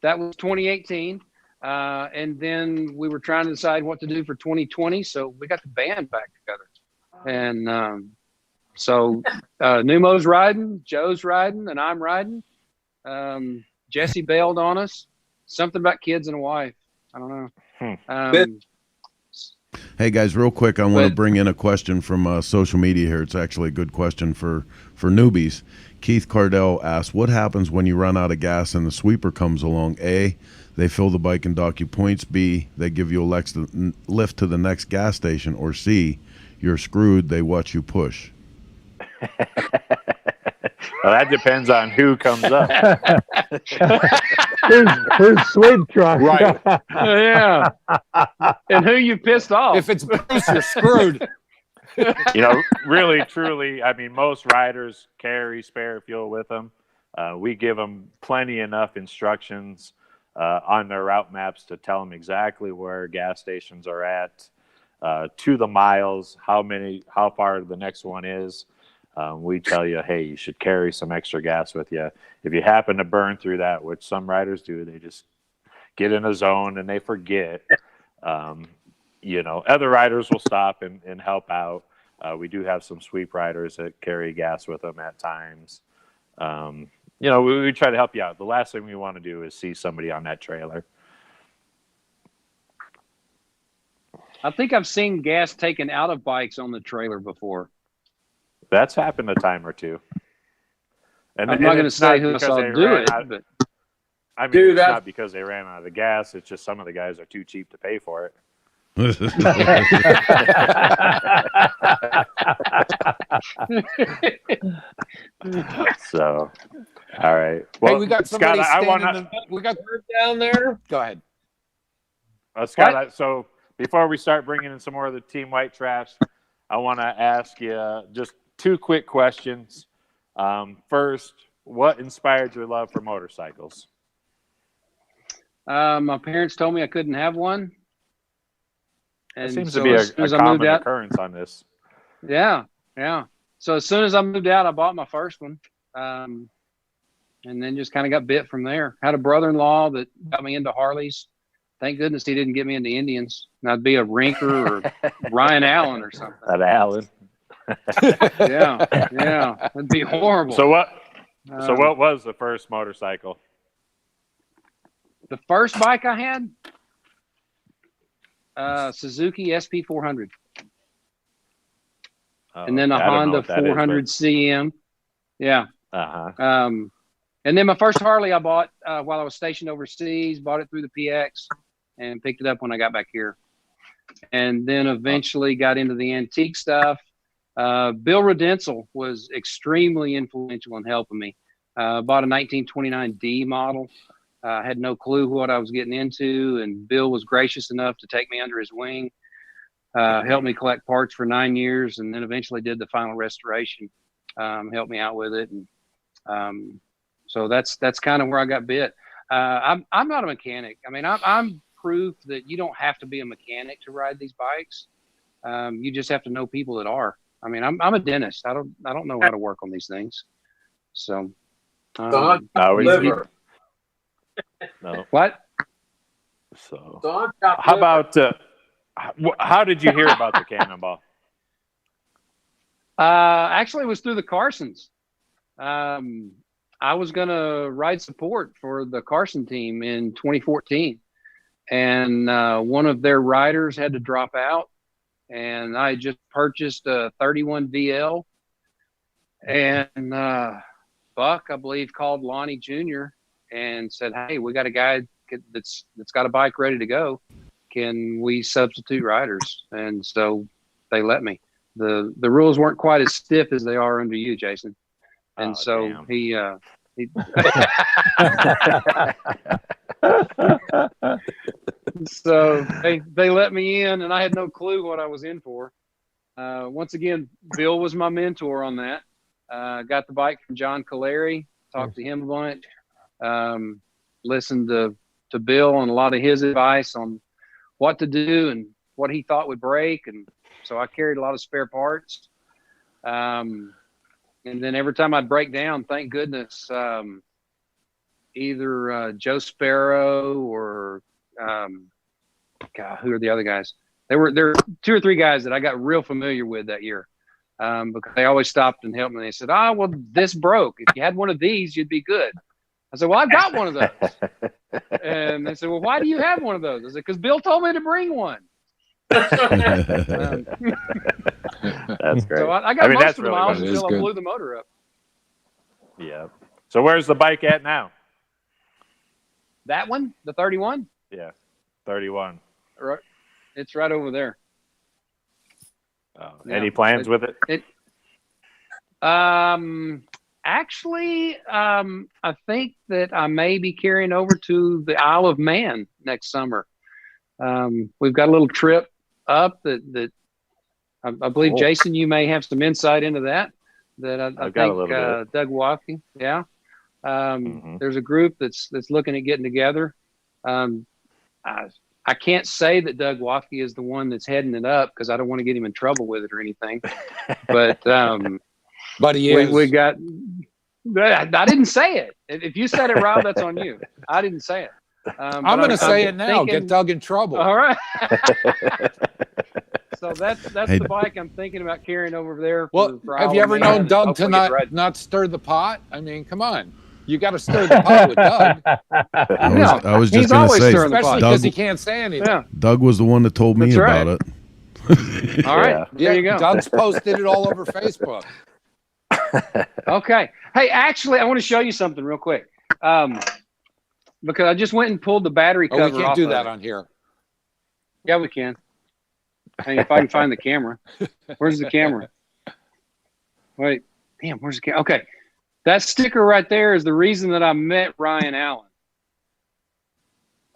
that was 2018. And then we were trying to decide what to do for 2020. So we got the band back together. And so Numo's riding, Joe's riding, and I'm riding. Jesse bailed on us. Something about kids and a wife. I don't know. Hey guys, real quick, I want to bring in a question from social media here. It's actually a good question for newbies. Keith Cardell asked, what happens when you run out of gas and the sweeper comes along? A, they fill the bike and dock you points. B, they give you a lift to the next gas station. Or C, you're screwed, they watch you push. Well, that depends on who comes up. Who's sweep truck? Right. Yeah. And who you pissed off. If it's Bruce, you're screwed. Really, truly, I mean, most riders carry spare fuel with them. We give them plenty enough instructions on their route maps to tell them exactly where gas stations are at, to the miles, how far the next one is. We tell you, hey, you should carry some extra gas with you. If you happen to burn through that, which some riders do, they just get in a zone and they forget. Other riders will stop and help out. We do have some sweep riders that carry gas with them at times. We try to help you out. The last thing we want to do is see somebody on that trailer. I think I've seen gas taken out of bikes on the trailer before. That's happened a time or two. And I'm not going to say who I saw do it, but I mean, it's not because they ran out of the gas. It's just some of the guys are too cheap to pay for it. So, all right. Well, Hey, we got somebody Scott, we got Byrd down there. Go ahead. Scott, so before we start bringing in some more of the Team White Trash, I want to ask you just two quick questions. First, what inspired your love for motorcycles? My parents told me I couldn't have one. That seems to be a common occurrence on this. Yeah. So as soon as I moved out, I bought my first one. And then just kind of got bit from there. Had a brother-in-law that got me into Harleys. Thank goodness he didn't get me into Indians. And I'd be a Rinker or Ryan Allen or something. That Allen. Yeah. It'd be horrible. So what was the first motorcycle? The first bike I had, Suzuki SP400. And then a Honda 400 CM. Yeah. Uh-huh. And then my first Harley I bought while I was stationed overseas, bought it through the PX and picked it up when I got back here. And then eventually got into the antique stuff. Bill Redensel was extremely influential in helping me. Bought a 1929D model. Had no clue what I was getting into, and Bill was gracious enough to take me under his wing, helped me collect parts for 9 years, and then eventually did the final restoration. Helped me out with it, and so that's kind of where I got bit. I'm not a mechanic. I mean, I'm proof that you don't have to be a mechanic to ride these bikes. You just have to know people that are. I mean, I'm a dentist. I don't know how to work on these things. So, No. What? So, how about How did you hear about the Cannonball? Actually, it was through the Carsons. I was going to ride support for the Carson team in 2014. And one of their riders had to drop out. And I just purchased a 31 VL. And Buck, I believe, called Lonnie Jr. and said, "Hey, we got a guy that's got a bike ready to go. Can we substitute riders?" And so they let me. The rules weren't quite as stiff as they are under you, Jason. And so he so they let me in, and I had no clue what I was in for. Once again, Bill was my mentor on that. Got the bike from John Caleri, talked to him a bunch, listened to Bill and a lot of his advice on what to do and what he thought would break. And so I carried a lot of spare parts. And then every time I'd break down, thank goodness, either Joe Sparrow or God, who are the other guys? There were 2 or 3 guys that I got real familiar with that year, because they always stopped and helped me. They said, "Oh, well, this broke. If you had one of these, you'd be good." I said, "Well, I've got one of those." And they said, "Well, why do you have one of those?" I said, "Because Bill told me to bring one." That's great. So I got most of the really miles good. until I blew the motor up. Yeah. So where's the bike at now? That one, the 31? Yeah, 31. Right. It's right over there. Oh, any plans with it? Actually, I think that I may be carrying over to the Isle of Man next summer. We've got a little trip up that I believe, Cool. Jason, you may have some insight into that. I got a think little bit. Doug Watkey, yeah. There's a group that's looking at getting together. I can't say that Doug Watkey is the one that's heading it up because I don't want to get him in trouble with it or anything. But he is. we got. I didn't say it. If you said it, Rob, that's on you. I didn't say it. I'm going to say it now. Get Doug in trouble. All right. So that's the bike I'm thinking about carrying over there. Well, for have you ever known Doug to not stir the pot? I mean, come on. You got to stir the pot with Doug. I was just going to say, especially because he can't say anything. Yeah. Doug was the one that told me about it. All right. Yeah, there you go. Doug's posted it all over Facebook. Okay. Hey, actually, I want to show you something real quick. Because I just went and pulled the battery cover off. We can't do that on here. Yeah, we can. Hey, if I can find the camera. Where's the camera? Wait. Damn, where's the camera? Okay. That sticker right there is the reason that I met Ryan Allen.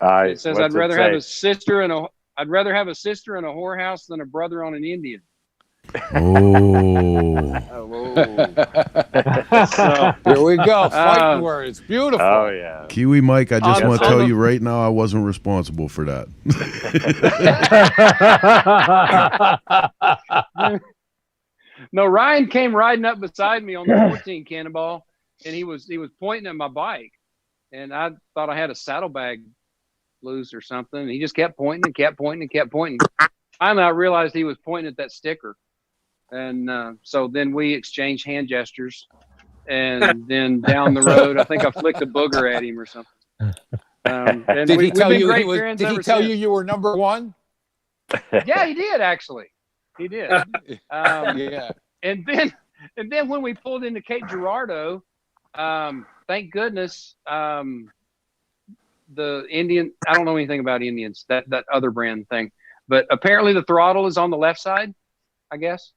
It says I'd rather have a sister and a whorehouse than a brother on an Indian. Oh. So, here we go. Fighting words. Beautiful. Oh, yeah. Kiwi Mike, I just want to tell you right now, I wasn't responsible for that. No, Ryan came riding up beside me on the 14 Cannonball, and he was pointing at my bike, and I thought I had a saddlebag loose or something. And he just kept pointing and kept pointing and kept pointing. Finally, I realized he was pointing at that sticker, and so then we exchanged hand gestures, and then down the road, I think I flicked a booger at him or something. And did he tell you? Did he tell you you were number one? Yeah, he did actually. He did. Yeah. And then when we pulled into Cape Girardeau, thank goodness, the Indian, I don't know anything about Indians, that other brand thing, but apparently the throttle is on the left side, I guess,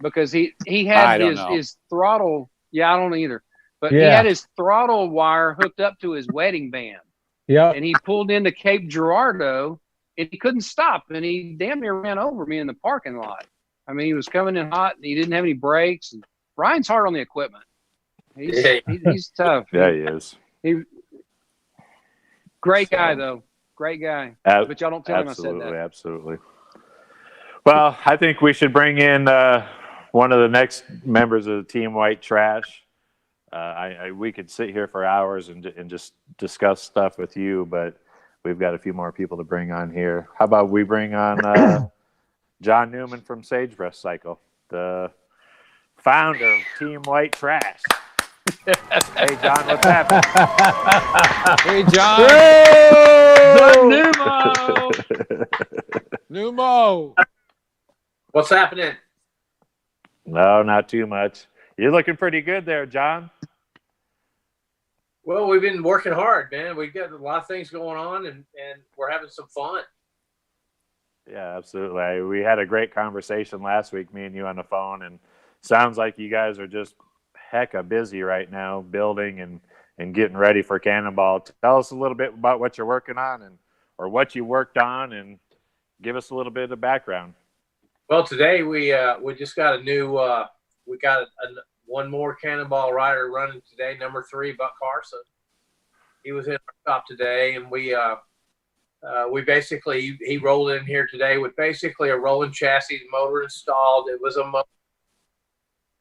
because he had his throttle. Yeah, I don't either, but he had his throttle wire hooked up to his wedding band. Yeah. And he pulled into Cape Girardeau, and he couldn't stop, and he damn near ran over me in the parking lot. I mean, he was coming in hot, and he didn't have any brakes. And Ryan's hard on the equipment. He's tough. Yeah, he is. Great guy, though. Great guy. But y'all don't tell him I said that. Absolutely. Well, I think we should bring in one of the next members of the Team White Trash. We could sit here for hours and just discuss stuff with you, but we've got a few more people to bring on here. How about we bring on Jon Neuman from Sagebrush Cycle, the founder of Team White Trash. Hey, Jon, what's happening? Hey, Jon. Numo. What's happening? No, not too much. You're looking pretty good there, Jon. Well, we've been working hard, man. We've got a lot of things going on, and we're having some fun. Yeah, absolutely. We had a great conversation last week, me and you on the phone, and sounds like you guys are just hecka busy right now building and getting ready for Cannonball. Tell us a little bit about what you're working on or what you worked on, and give us a little bit of background. Well, today we just got a new we got one more Cannonball rider running today, number 3, Buck Carson. He was in our shop today, and we basically, he rolled in here today with basically a rolling chassis motor installed. It was a motor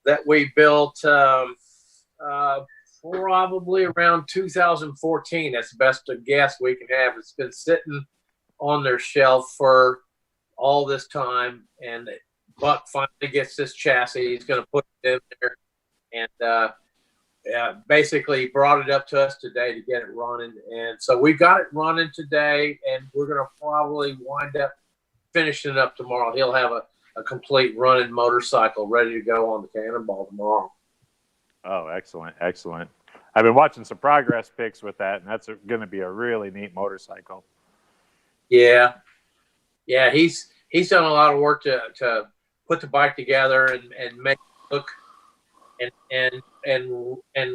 that we built probably around 2014. That's the best guess we can have. It's been sitting on their shelf for all this time, and Buck finally gets this chassis. He's going to put it in there, and basically brought it up to us today to get it running. And so we got it running today, and we're going to probably wind up finishing it up tomorrow. He'll have a complete running motorcycle ready to go on the Cannonball tomorrow. Oh, excellent, excellent. I've been watching some progress pics with that, and that's going to be a really neat motorcycle. Yeah. Yeah, he's done a lot of work to put the bike together and make it look and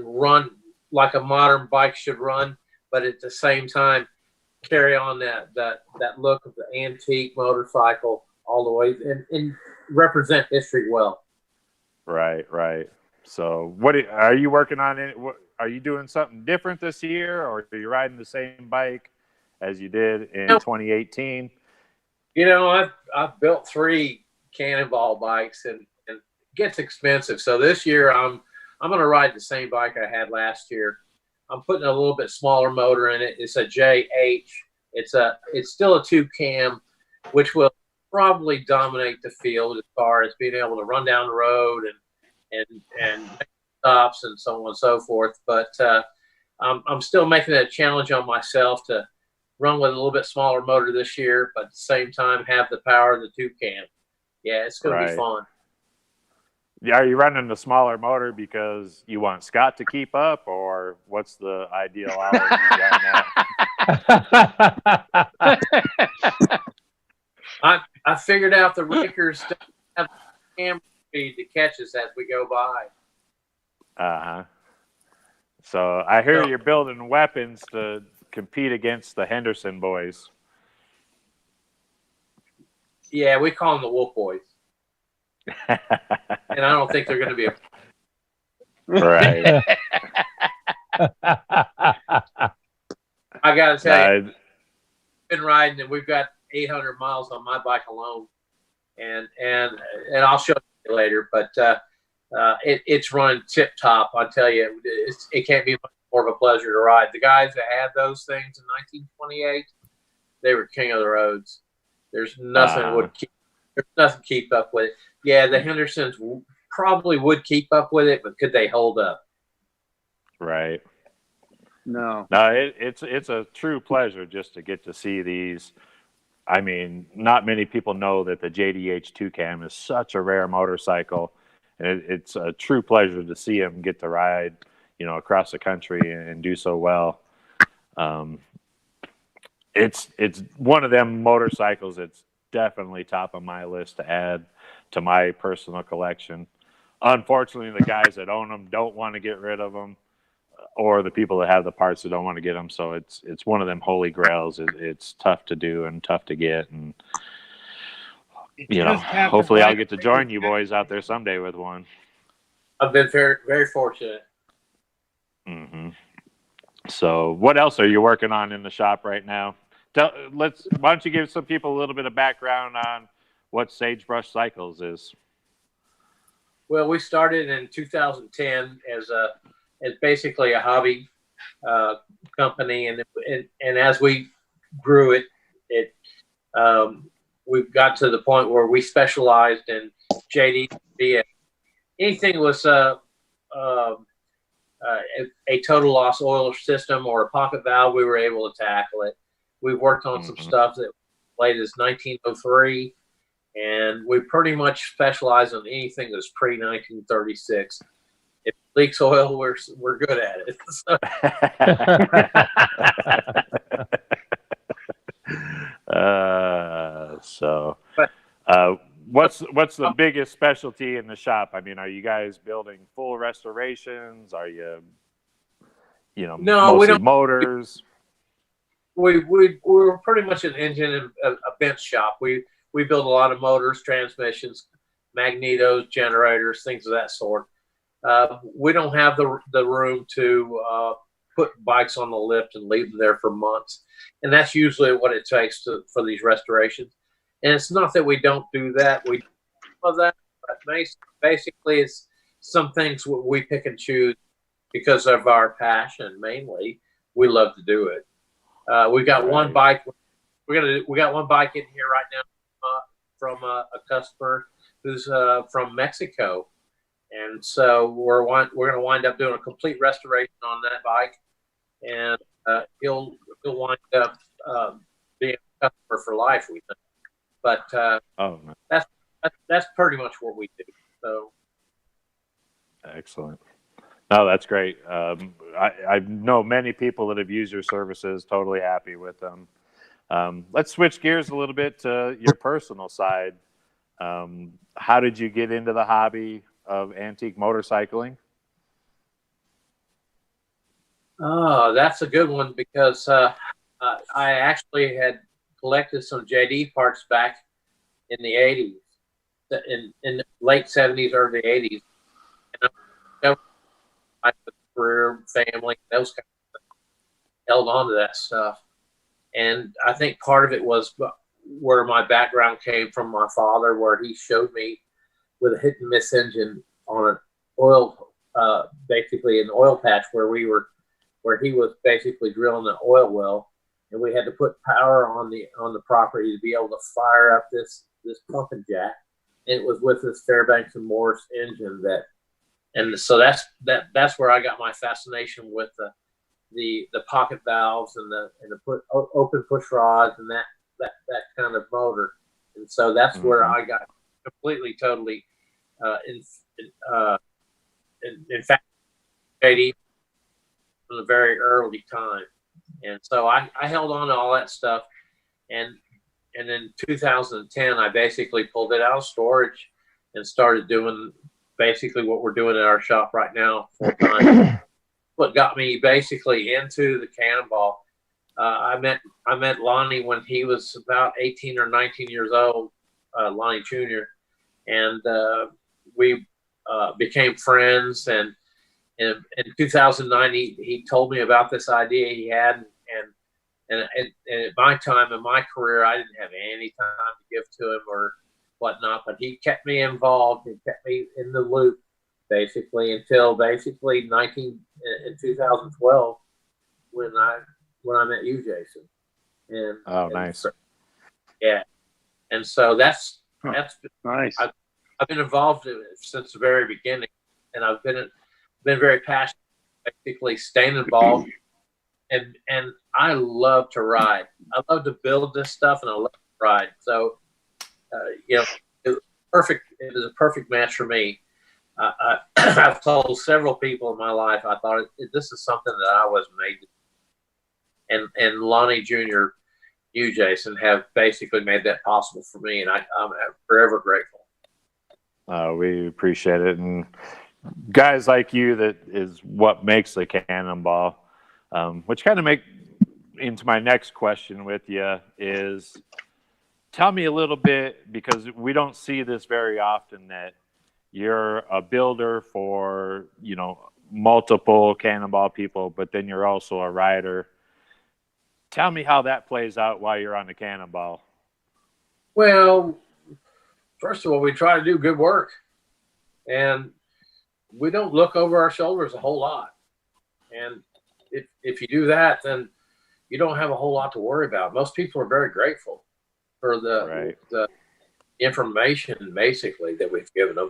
run like a modern bike should run, but at the same time carry on that look of the antique motorcycle all the way and represent history well. Right. So what are you working on? Are you doing something different this year, or are you riding the same bike as you did in 2018? You know, I've built 3 Cannonball bikes, and it gets expensive. So this year I'm going to ride the same bike I had last year. I'm putting a little bit smaller motor in it. It's a JH. It's still a 2-cam, which will probably dominate the field as far as being able to run down the road and make stops and so on and so forth. But I'm still making it a challenge on myself to run with a little bit smaller motor this year, but at the same time have the power of the 2-cam. Yeah, it's going to be fun. Yeah, are you running the smaller motor because you want Scott to keep up, or what's the ideal hour you got now? I figured out the Rakers have camera speed to catch us as we go by. So I hear you're building weapons to compete against the Henderson boys. Yeah, we call them the Wolf Boys. And I don't think they're going to be a... Right. I got to tell you, I've been riding, and we've got 800 miles on my bike alone. And I'll show you later, but it's running tip top. I'll tell you, it can't be much more of a pleasure to ride. The guys that had those things in 1928, they were king of the roads. There's nothing keep up with it. Yeah, the Hendersons probably would keep up with it, but could they hold up? Right. No. It's a true pleasure just to get to see these. I mean, not many people know that the JDH 2-cam is such a rare motorcycle, and it's a true pleasure to see them get to ride, across the country and do so well. It's one of them motorcycles that's definitely top of my list to add to my personal collection. Unfortunately, the guys that own them don't want to get rid of them, or the people that have the parts that don't want to get them. So it's one of them holy grails. It's tough to do and tough to get, and hopefully I'll get to join you boys out there someday with one. I've been very, very fortunate. Mm-hmm. So what else are you working on in the shop right now? Why don't you give some people a little bit of background on what Sagebrush Cycles is? Well, we started in 2010 as basically a hobby company, and as we grew it. We've got to the point where we specialized in JD. Anything was a total loss oil system or a pocket valve, we were able to tackle it. We've worked on some stuff that late as 1903, and we pretty much specialize on anything that's pre-1936. If it leaks oil, we're good at it. What's the biggest specialty in the shop? I mean, are you guys building full restorations? Are you, no, mostly we don't, motors? We're pretty much an engine and a bench shop. We build a lot of motors, transmissions, magnetos, generators, things of that sort. We don't have the room to put bikes on the lift and leave them there for months, and that's usually what it takes for these restorations. And it's not that we don't do that; we do that, but basically, it's some things we pick and choose because of our passion. Mainly, we love to do it. We got one bike. We got one bike in here right now from a customer who's from Mexico, and so we're going to wind up doing a complete restoration on that bike, and he'll wind up being a customer for life, we think. But that's pretty much what we do. So excellent. No, that's great. I know many people that have used your services, totally happy with them. Let's switch gears a little bit to your personal side. How did you get into the hobby of antique motorcycling? Oh, that's a good one because I actually had collected some JD parts back in the 80s, in the late 70s, early 80s. And I career, family, those kind of things, held on to that stuff. And I think part of it was where my background came from my father, where he showed me with a hit and miss engine on an oil, basically an oil patch where he was basically drilling an oil well, and we had to put power on the property to be able to fire up this pumping jack. And it was with this Fairbanks and Morse engine and so that's where I got my fascination with the pocket valves and the open push rods and that kind of motor. And so that's where I got completely, totally, in fact, JD from a very early time. And so I held on to all that stuff. And in 2010, I basically pulled it out of storage and started doing basically what we're doing in our shop right now full time. What got me basically into the Cannonball, I met Lonnie when he was about 18 or 19 years old, Lonnie Jr., and we became friends. And in 2009, he told me about this idea he had, and at my time in my career, I didn't have any time to give to him or whatnot, but he kept me involved and kept me in the loop basically until basically in 2012 when I met you, Jason. And nice. Yeah, and so that's nice. I've been involved in it since the very beginning, and I've been very passionate, basically staying involved. And I love to ride. I love to build this stuff, and I love to ride. So, it was perfect. It was a perfect match for me. I've told several people in my life I thought this is something that I was made to. And Lonnie Jr., you, Jason, have basically made that possible for me, and I'm forever grateful. We appreciate it, and guys like you, that is what makes the Cannonball. Which kind of make into my next question with you is, tell me a little bit, because we don't see this very often, that you're a builder for, multiple Cannonball people, but then you're also a rider. Tell me how that plays out while you're on the Cannonball. Well, first of all, we try to do good work, and we don't look over our shoulders a whole lot. And if you do that, then you don't have a whole lot to worry about. Most people are very grateful for the information, basically, that we've given them.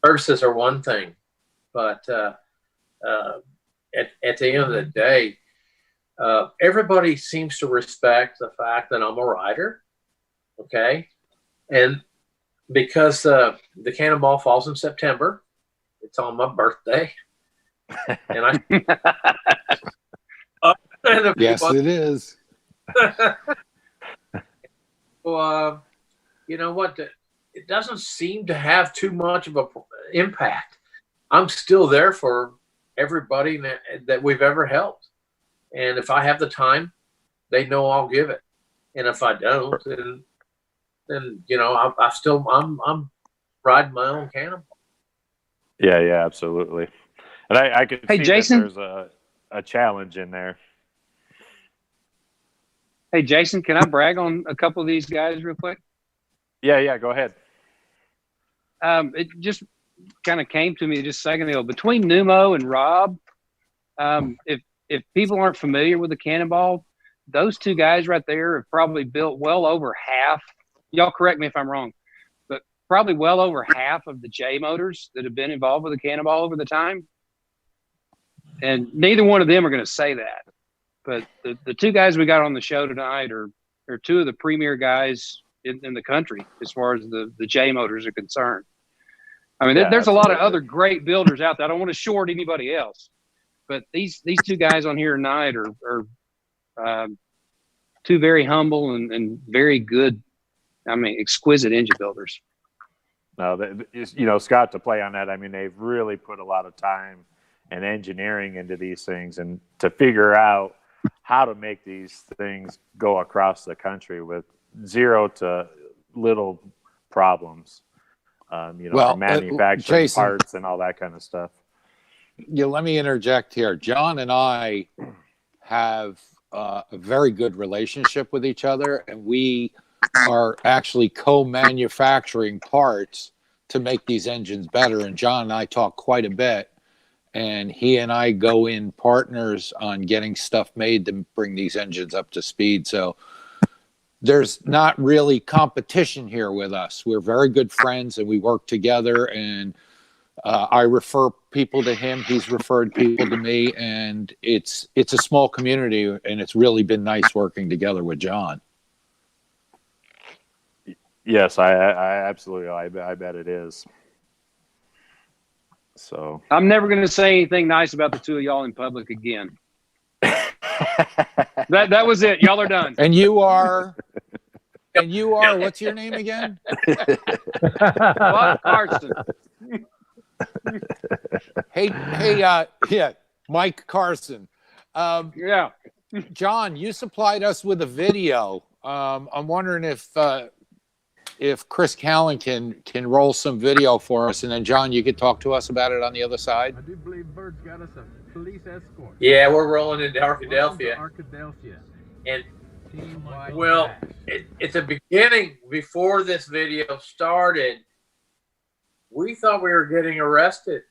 Services are one thing, but at the end of the day, everybody seems to respect the fact that I'm a rider, okay? And because the Cannonball falls in September, it's on my birthday. And Yes, it is. Well, you know what? It doesn't seem to have too much of an impact. I'm still there for everybody that we've ever helped. And if I have the time, they know I'll give it. And if I don't, then you know, I'm riding my own Cannonball. Yeah, absolutely. And I could see Jason? that there's a challenge in there. Hey, Jason, can I brag on a couple of these guys real quick? Yeah, go ahead. It just kind of came to me just a second ago. Between Numo and Rob, if people aren't familiar with the Cannonball, those two guys right there have probably built well over half. Y'all correct me if I'm wrong, but probably well over half of the J motors that have been involved with the Cannonball over the time. And neither one of them are going to say that. But the two guys we got on the show tonight are two of the premier guys in the country as far as the J motors are concerned. I mean, there's a lot of other great builders out there. I don't want to short anybody else, but these two guys on here tonight are two very humble and very good, I mean, exquisite engine builders. No, you know, Scott, to play on that, I mean, they've really put a lot of time and engineering into these things, and to figure out how to make these things go across the country with zero to little problems. You know, for manufacturing parts and all that kind of stuff. Yeah, let me interject here. John and I have a very good relationship with each other, and we are actually co-manufacturing parts to make these engines better. And John and I talk quite a bit, and he and I go in partners on getting stuff made to bring these engines up to speed. So there's not really competition here with us. We're very good friends, and we work together, and I refer people to him. He's referred people to me, and it's a small community, and it's really been nice working together with John. Yes, I absolutely. I bet it is. So I'm never going to say anything nice about the two of y'all in public again. That was it. Y'all are done. And you are, what's your name again? What? Carson. Hey, Mike Carson. Yeah. John, you supplied us with a video. I'm wondering if Chris Callan can roll some video for us, and then John, you could talk to us about it on the other side. I do believe Bird's got us a police escort. Yeah, we're rolling into Arkadelphia. And well, at the beginning, before this video started, we thought we were getting arrested.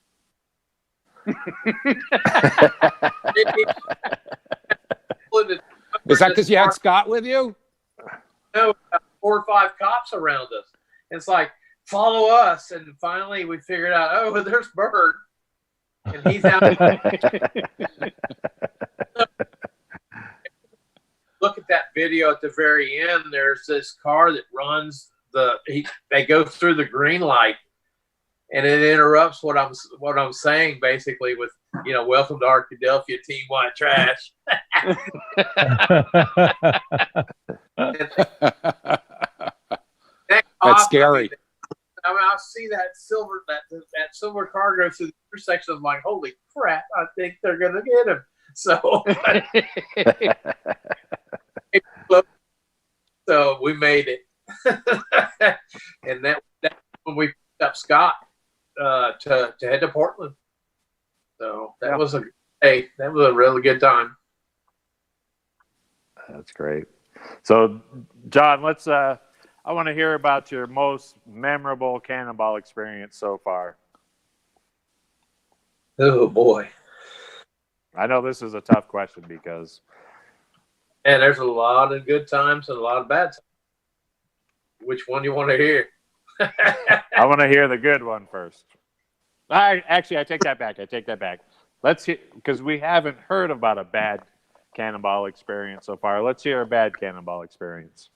Is that because you had Scott with you? No, 4 or 5 cops around us. It's like, follow us. And finally we figured out, oh, there's Byrd. And he's out. Look at that video at the very end. There's this car that runs they go through the green light, and it interrupts what I'm saying, basically, with, you know, welcome to Arkadelphia, Team White Trash. That's scary. I mean, I see that silver car go through the intersection. I'm like, holy crap! I think they're gonna get him. So, so we made it, and that when we picked up Scott to head to Portland. So that was a really good time. That's great. So, John, let's. I want to hear about your most memorable Cannonball experience so far. Oh boy! I know this is a tough question because And there's a lot of good times and a lot of bad times. Which one do you want to hear? I want to hear the good one first. I take that back. Let's hear, because we haven't heard about a bad Cannonball experience so far. Let's hear a bad Cannonball experience.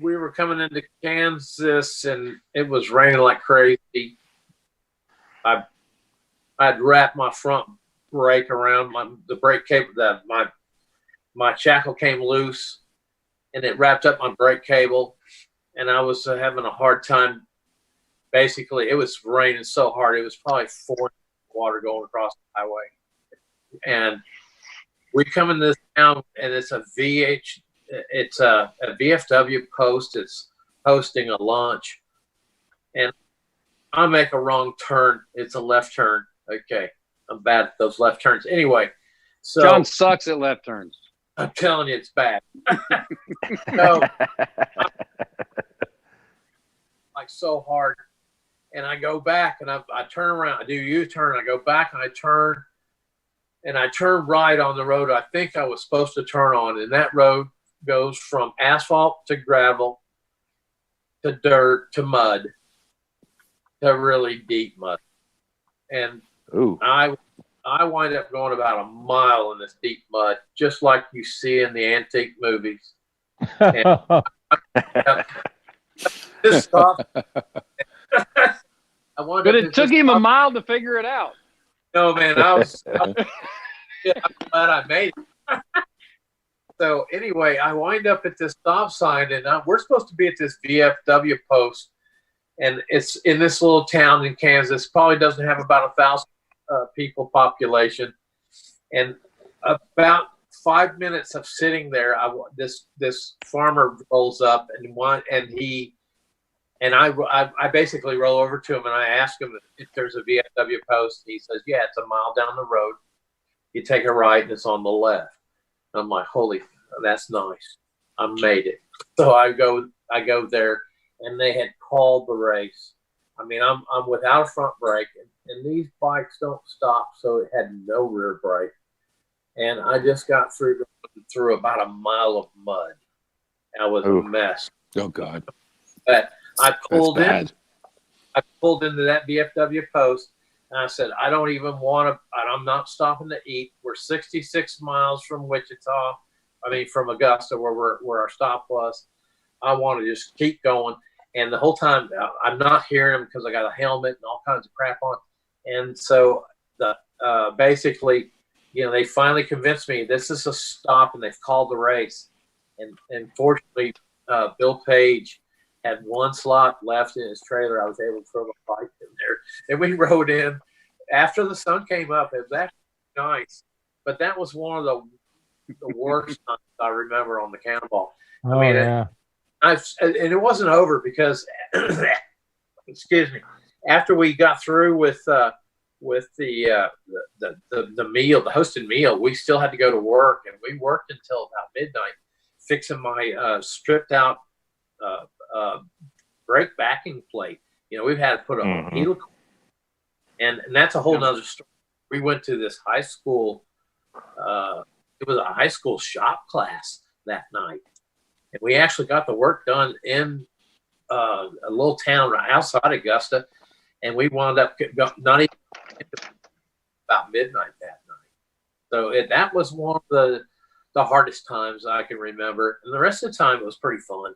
We were coming into Kansas and it was raining like crazy. I'd wrapped my front brake around the brake cable. My shackle came loose and it wrapped up my brake cable, and I was having a hard time. Basically, it was raining so hard. It was probably 4 inches of water going across the highway. And we come in this town, and it's a VFW post. It's hosting a lunch. And I make a wrong turn. It's a left turn. Okay. I'm bad at those left turns. Anyway, so John sucks at left turns. I'm telling you, it's bad. So, like so hard. And I go back and I turn around. I do U-turn. I go back and I turn right on the road I think I was supposed to turn on. And that road goes from asphalt to gravel to dirt to mud to really deep mud. And Ooh. I wind up going about a mile in this deep mud, just like you see in the antique movies. And this stuff. But it took him a mile to figure it out. No, man, I'm glad I made it. So anyway, I wind up at this stop sign, and we're supposed to be at this VFW post, and it's in this little town in Kansas. Probably doesn't have about 1,000 people population, and about 5 minutes of sitting there, this farmer rolls up and I basically roll over to him and I ask him if there's a VFW post. He says, yeah, it's a mile down the road. You take a right and it's on the left. I'm like, holy, that's nice. I made it. So I go there, and they had called the race. I mean, I'm without a front brake, and these bikes don't stop, so it had no rear brake. And I just got through about a mile of mud. I was a mess. Oh God. But I pulled into that VFW post, and I said, I don't even want to, I'm not stopping to eat. We're 66 miles from Wichita. I mean, from Augusta, where our stop was. I want to just keep going. And the whole time, I'm not hearing them because I got a helmet and all kinds of crap on. And so basically, they finally convinced me this is a stop, and they've called the race. And fortunately, Bill Page had one slot left in his trailer. I was able to throw the bike in there. And we rode in. After the sun came up, it was actually nice. But that was one of the worst times I remember on the Cannonball. Oh, yeah. And it wasn't over because, excuse me, after we got through with the meal, the hosted meal, we still had to go to work, and we worked until about midnight fixing my stripped out brake backing plate. We've had to put a needle, and that's a whole nother story. We went to this high school. It was a high school shop class that night. And we actually got the work done in a little town right outside Augusta, and we wound up not even about midnight that night. So that was one of the hardest times I can remember, and the rest of the time it was pretty fun.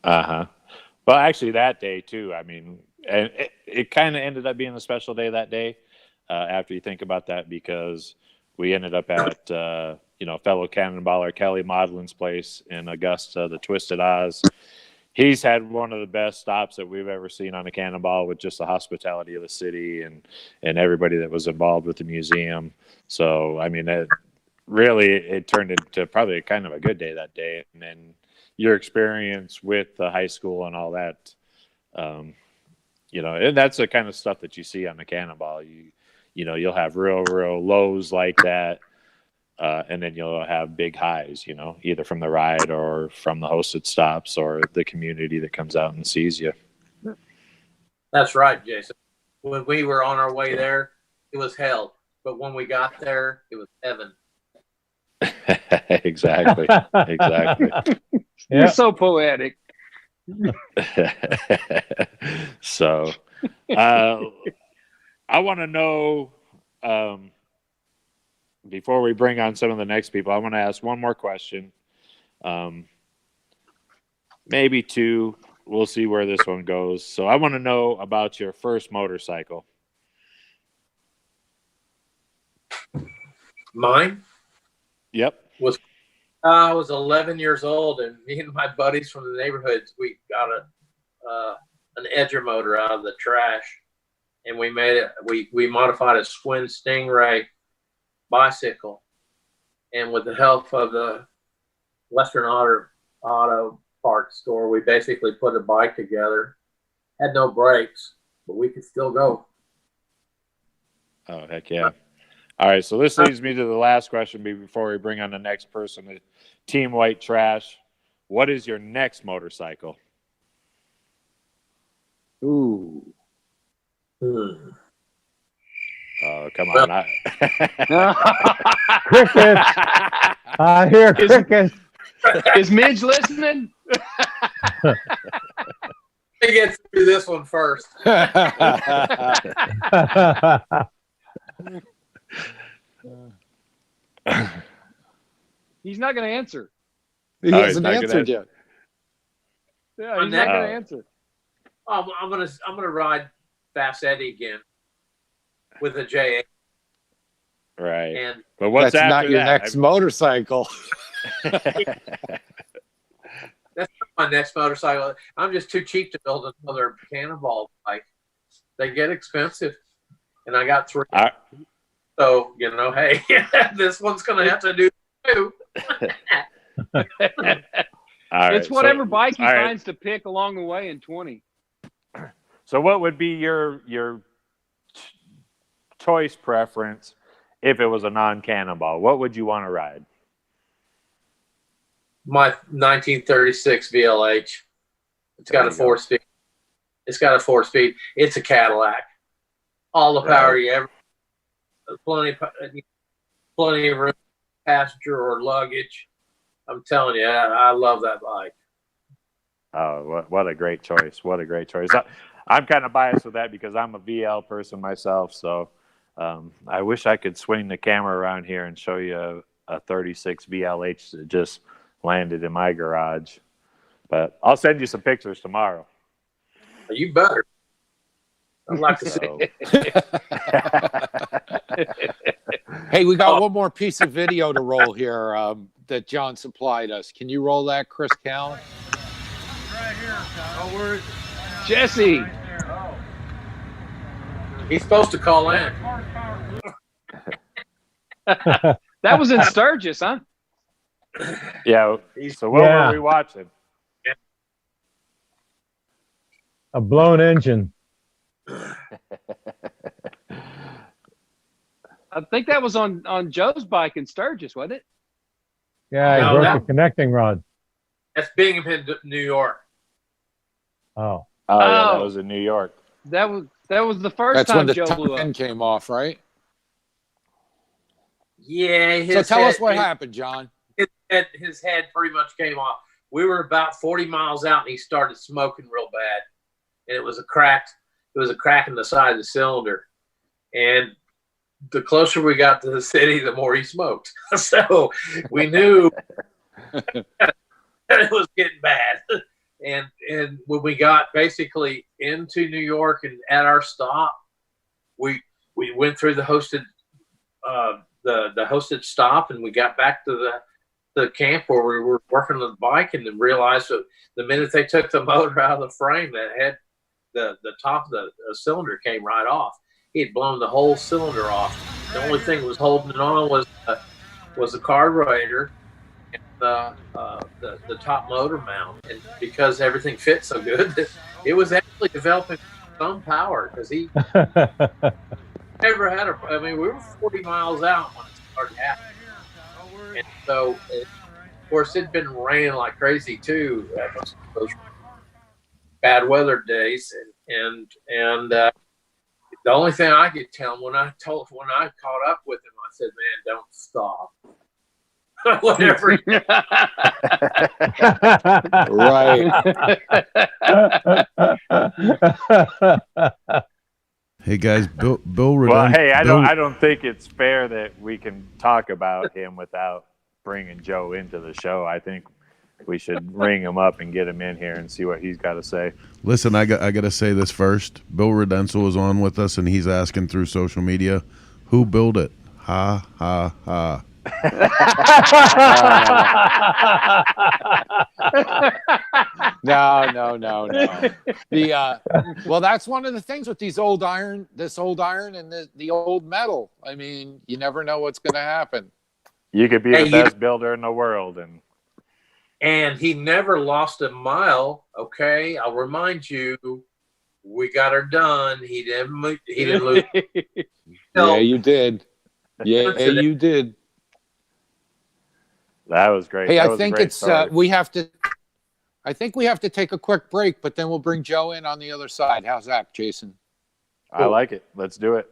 Well, actually, that day too. I mean, and it kind of ended up being a special day that day. After you think about that, because we ended up at fellow cannonballer Kelly Maudlin's place in Augusta, the Twisted Oz. He's had one of the best stops that we've ever seen on a Cannonball, with just the hospitality of the city and everybody that was involved with the museum. So, I mean, it turned into probably kind of a good day that day. And then your experience with the high school and all that, and that's the kind of stuff that you see on the Cannonball. You'll have real lows like that. And then you'll have big highs, either from the ride or from the hosted stops or the community that comes out and sees you. That's right, Jason. When we were on our way there, it was hell. but when we got there, it was heaven. Exactly. You're so poetic. So, I want to know, before we bring on some of the next people, I want to ask one more question. Maybe two. We'll see where this one goes. So I want to know about your first motorcycle. Mine? Yep. I was 11 years old, and me and my buddies from the neighborhoods, we got an edger motor out of the trash, and we made it. We modified a Swin Stingray bicycle, and with the help of the Western Auto Parts store, we basically put a bike together. Had no brakes, but we could still go. Oh, heck yeah. All right, so this leads me to the last question before we bring on the next person, Team White Trash. What is your next motorcycle? Ooh. Oh, come on. Crickets. I hear crickets. Is Midge listening? Let me get through this one first. He's not going to answer. He hasn't answered yet. Yeah, he's not going to answer. I'm gonna ride Fast Eddie again with a J8. Right. And but what's That's after not your that? next motorcycle. That's not my next motorcycle. I'm just too cheap to build another Cannonball bike. They get expensive, and I got 3. So hey, this one's gonna have to do too. It's whatever bike he finds to pick along the way in 20. So what would be your choice preference if it was a non-Cannonball? What would you want to ride? My 1936 VLH. It's got a 4-speed. It's got a 4-speed. It's a Cadillac. All the power you ever. Plenty of room, passenger or luggage. I'm telling you, I love that bike. Oh, what a great choice! What a great choice! I'm kind of biased with that because I'm a VL person myself. So I wish I could swing the camera around here and show you a 36 VLH that just landed in my garage. But I'll send you some pictures tomorrow. You better. I'd like to see. Hey, we got one more piece of video to roll here that John supplied us. Can you roll that, Chris Callen? Right here, Scott. Jesse. He's supposed to call in. That was in Sturgis, huh? Yeah. So what were we watching? A blown engine. I think that was on Joe's bike in Sturgis, wasn't it? Yeah, he broke the connecting rod. That's Binghamton, New York. Oh. Oh, yeah, that was in New York. That was the first That's time when the Joe top blew up. end came off, right? Yeah. So tell us what happened, John. His head pretty much came off. We were about 40 miles out, and he started smoking real bad. And it was a crack in the side of the cylinder. And the closer we got to the city, the more he smoked. So we knew that it was getting bad. And when we got basically into New York and at our stop, we went through the hosted stop, and we got back to the camp where we were working on the bike, and then realized that the minute they took the motor out of the frame, that had the top of the cylinder came right off. He had blown the whole cylinder off. The only thing that was holding it on was the carburetor and the top motor mount. And because everything fit so good, it was actually developing some power, because he never had we were 40 miles out when it started happening. And so, of course, it'd been raining like crazy too at those bad weather days, and The only thing I could tell him when I caught up with him, I said, "Man, don't stop." Whatever. Right. Hey guys, Bill Well, hey, I Bill- don't think it's fair that we can talk about him without bringing Joe into the show. I think we should ring him up and get him in here and see what he's got to say. Listen, I got to say this first. Bill Redensel is on with us, and he's asking through social media, who built it? Ha, ha, ha. No. Well, that's one of the things with this old iron and the old metal. I mean, you never know what's going to happen. You could be the best builder in the world, and he never lost a mile. Okay, I'll remind you, we got her done. He didn't lose. Yeah, you did. Yeah, you did. That was great. Hey, that I was think a great it's story. I think we have to take a quick break, but then we'll bring Joe in on the other side. How's that, Jason? I like it. Let's do it.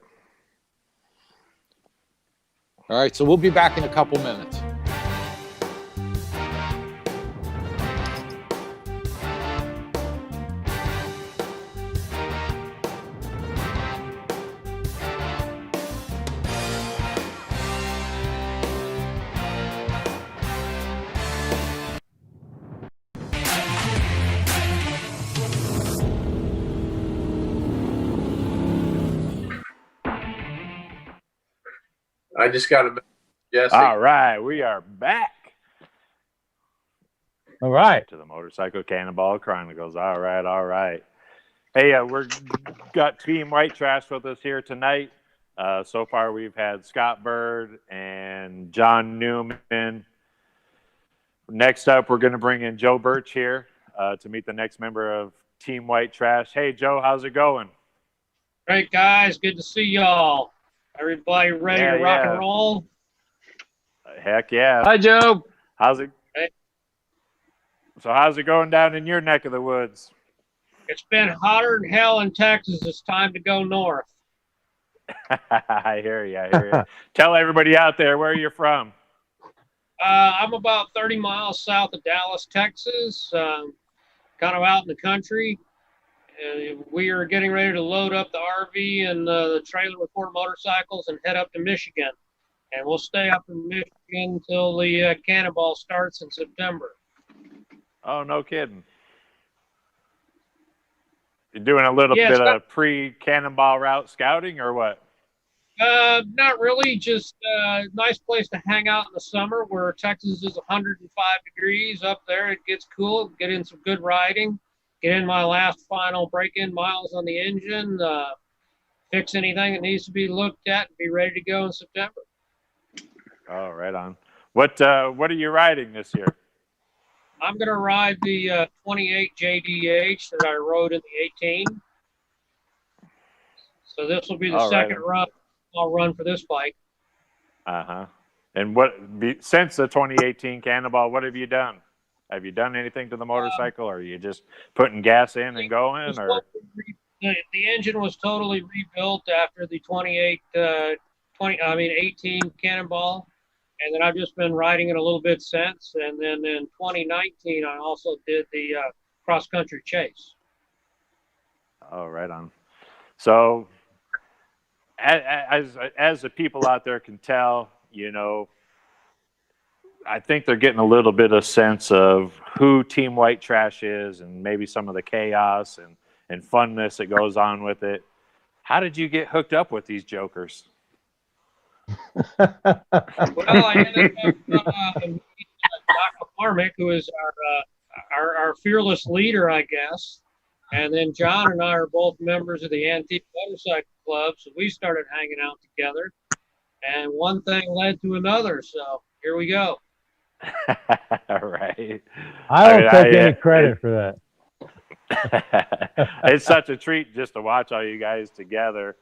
All right, so we'll be back in a couple minutes. I just got to, Jesse. All right, we are back. All right. To the Motorcycle Cannonball Chronicles. All right. Hey, we're got Team White Trash with us here tonight. So far, we've had Scott Byrd and Jon Neuman. Next up, we're going to bring in Joe Burch here to meet the next member of Team White Trash. Hey, Joe, how's it going? Great, guys. Good to see y'all. Everybody ready to rock and roll? Heck yeah. Hi, Joe. How's it? Hey. So how's it going down in your neck of the woods? It's been hotter than hell in Texas. It's time to go north. I hear you. Tell everybody out there where you're from. I'm about 30 miles south of Dallas, Texas, kind of out in the country. And we are getting ready to load up the RV and the trailer with 4 motorcycles and head up to Michigan. And we'll stay up in Michigan until the Cannonball starts in September. Oh, no kidding. You're doing a little bit of pre-Cannonball route scouting or what? Not really. Just a nice place to hang out in the summer where Texas is 105 degrees up there. It gets cool. Get in some good riding. Get in my last final break-in miles on the engine. Fix anything that needs to be looked at and be ready to go in September. Oh, right on. What are you riding this year? I'm going to ride the 28 JDH that I rode in the 18. So this will be the second run I'll run for this bike. Uh-huh. And since the 2018 Cannonball, what have you done? Have you done anything to the motorcycle, or are you just putting gas in and going? Or the engine was totally rebuilt after the 18 Cannonball, and then I've just been riding it a little bit since. And then in 2019, I also did the cross-country chase. Oh, right on. So, as the people out there can tell, I think they're getting a little bit of sense of who Team White Trash is, and maybe some of the chaos and funness that goes on with it. How did you get hooked up with these jokers? Well, I ended up meeting Doc McCormick, who is our fearless leader, I guess. And then John and I are both members of the Antique Motorcycle Club, so we started hanging out together. And one thing led to another, so here we go. Right. I don't take any credit for that. It's such a treat just to watch all you guys together.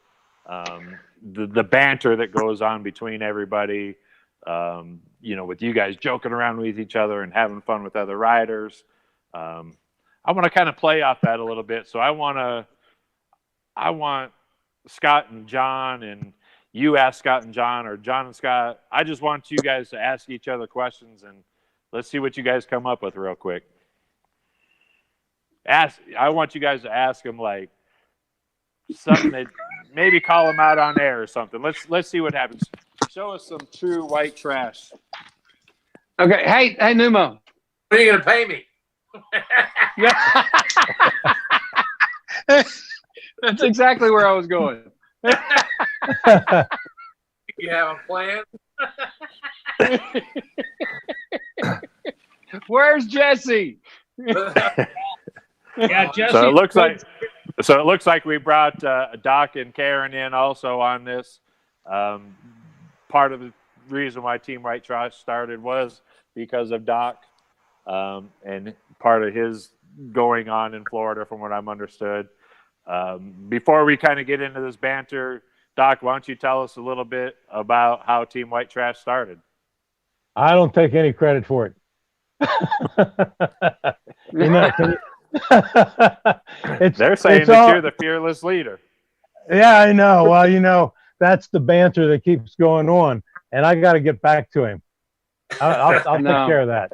The banter that goes on between everybody, with you guys joking around with each other and having fun with other riders. I want to kind of play off that a little bit. So I want Scott and John, and you ask Scott and John, or John and Scott. I just want you guys to ask each other questions, and let's see what you guys come up with real quick. I want you guys to ask them like something that maybe call them out on air or something. Let's see what happens. Show us some true white trash. Okay. Hey, Numo. When are you going to pay me? Yeah. That's exactly where I was going. You have a plan? Where's Jesse? Yeah, Jesse. So it looks like we brought Doc and Karen in also on this. Part of the reason why Team White Trash started was because of Doc, and part of his going on in Florida, from what I'm understood. Before we kind of get into this banter, Doc, why don't you tell us a little bit about how Team White Trash started? I don't take any credit for it. They're saying that you're the fearless leader. Yeah, I know. Well, that's the banter that keeps going on, and I got to get back to him. I'll take care of that.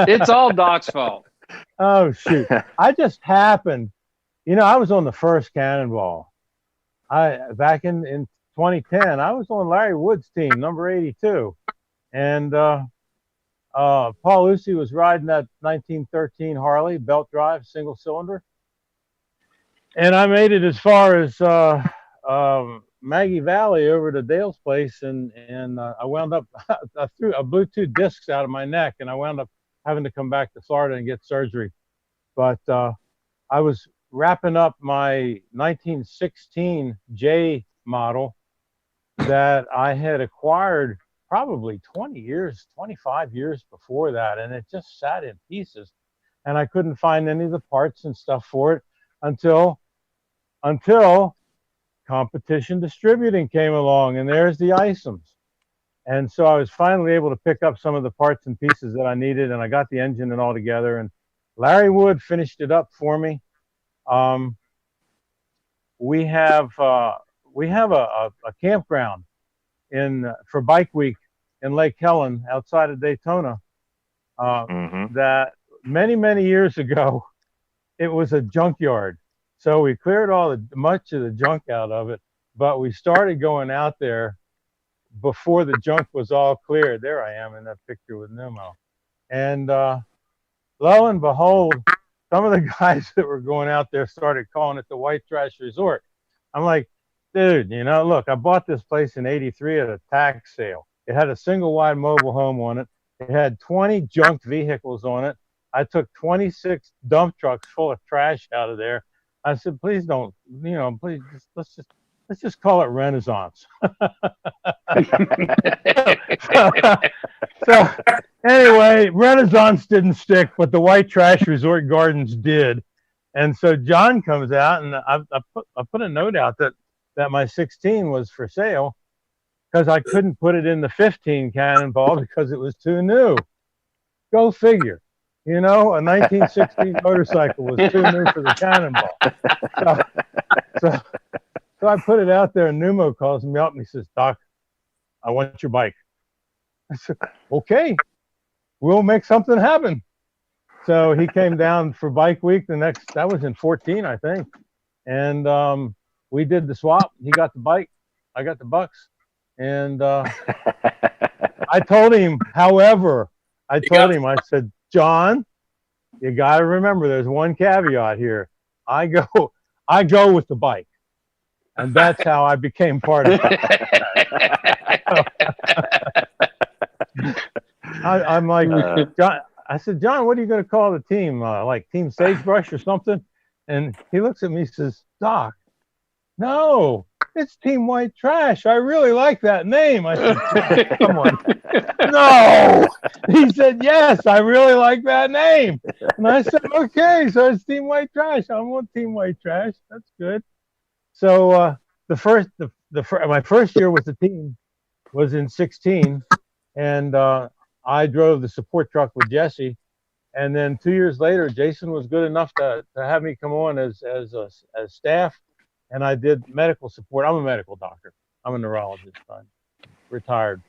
It's all Doc's fault. Oh, shoot. I just happened, I was on the first Cannonball. Back in 2010, I was on Larry Wood's team, number 82. And Paul Lucy was riding that 1913 Harley, belt drive, single cylinder. And I made it as far as Maggie Valley over to Dale's place. And I wound up, I blew 2 discs out of my neck, and I wound up having to come back to Florida and get surgery. But I was wrapping up my 1916 J model that I had acquired probably 25 years before that, and it just sat in pieces, and I couldn't find any of the parts and stuff for it until Competition Distributing came along, and there's the Isoms. And so I was finally able to pick up some of the parts and pieces that I needed, and I got the engine and all together, and Larry Wood finished it up for me. We have a campground for Bike Week in Lake Helen outside of Daytona. That many years ago, it was a junkyard. So we cleared much of the junk out of it, but we started going out there before the junk was all cleared. There I am in that picture with Numo. And lo and behold, some of the guys that were going out there started calling it the White Trash Resort. I'm like, dude, look, I bought this place in '83 at a tax sale. It had a single wide mobile home on it. It had 20 junked vehicles on it. I took 26 dump trucks full of trash out of there. I said, please don't, please let's just call it Renaissance. So anyway, Renaissance didn't stick, but the White Trash Resort Gardens did. And so John comes out, and I put a note out that my 16 was for sale, because I couldn't put it in the 15 Cannonball because it was too new. Go figure. A 1916 motorcycle was too new for the Cannonball. So I put it out there, and Numo calls me up and he says, Doc, I want your bike. I said, okay, we'll make something happen. So he came down for Bike Week that was in 14, I think. And we did the swap. He got the bike, I got the bucks. And I told him, I said, John, you got to remember there's one caveat here. I go with the bike. And that's how I became part of it. I'm like, John, I said, John, what are you going to call the team? Like Team Sagebrush or something? And he looks at me and says, Doc, no, it's Team White Trash. I really like that name. I said, come on. No. He said, yes, I really like that name. And I said, okay, so it's Team White Trash. I want Team White Trash. That's good. So my first year with the team was in 16, and I drove the support truck with Jesse. And then 2 years later, Jason was good enough to have me come on as staff. and I did medical support. I'm a medical doctor. I'm a neurologist. I'm retired.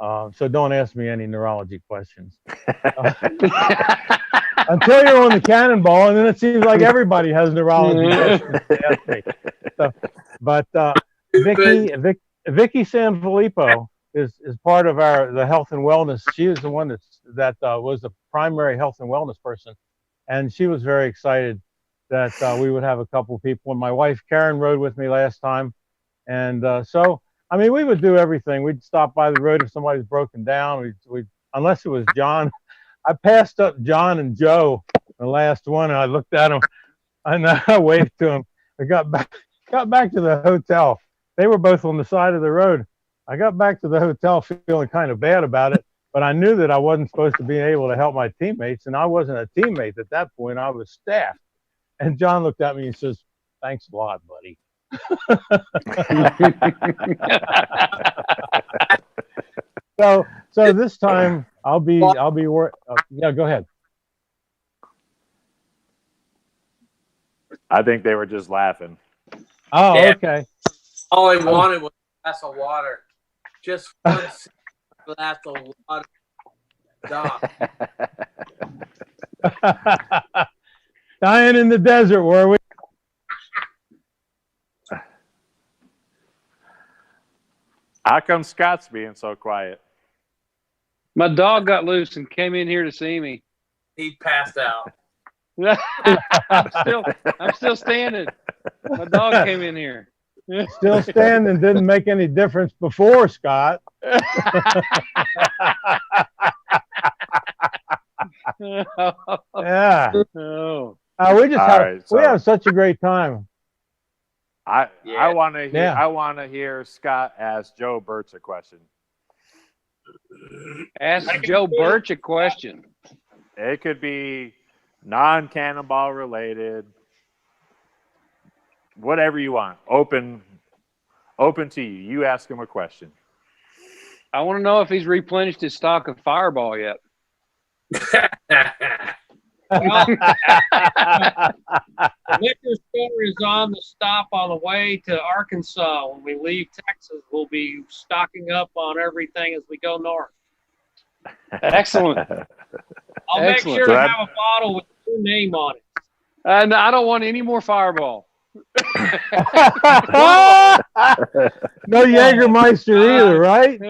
So don't ask me any neurology questions. Until you're on the Cannonball, and then it seems like everybody has neurology questions to ask me. So, but Vicky Sanfilippo is part of the health and wellness. She is the one that was the primary health and wellness person, and she was very excited that we would have a couple of people. And my wife Karen rode with me last time, and so I mean we would do everything. We'd stop by the road if somebody's broken down. We unless it was John. I passed up John and Joe, the last one, and I looked at him and I waved to him. I got back to the hotel. They were both on the side of the road. I got back to the hotel feeling kind of bad about it, but I knew that I wasn't supposed to be able to help my teammates, and I wasn't a teammate at that point. I was staff. And John looked at me and says, "Thanks a lot, buddy." So this time I'll be yeah, go ahead. I think they were just laughing. Oh, Yeah. okay. All I wanted was a glass of water. Just one glass of water. Doc. Dying in the desert, were we? How come Scott's being so quiet? My dog got loose and came in here to see me. He passed out. I'm still standing. My dog came in here. Still standing, didn't make any difference before, Scott. Yeah. Oh. We have such a great time. I want to hear Scott ask Joe Burch a question. Ask Joe Burch a question. It could be non-Cannonball related, whatever you want. Open to you. You ask him a question. I want to know if he's replenished his stock of Fireball yet. Well, the liquor store is on the stop on the way to Arkansas. When we leave Texas, we'll be stocking up on everything as we go north. Excellent. I'll make sure to have a bottle with your name on it. And I don't want any more Fireball. No Jägermeister either, right?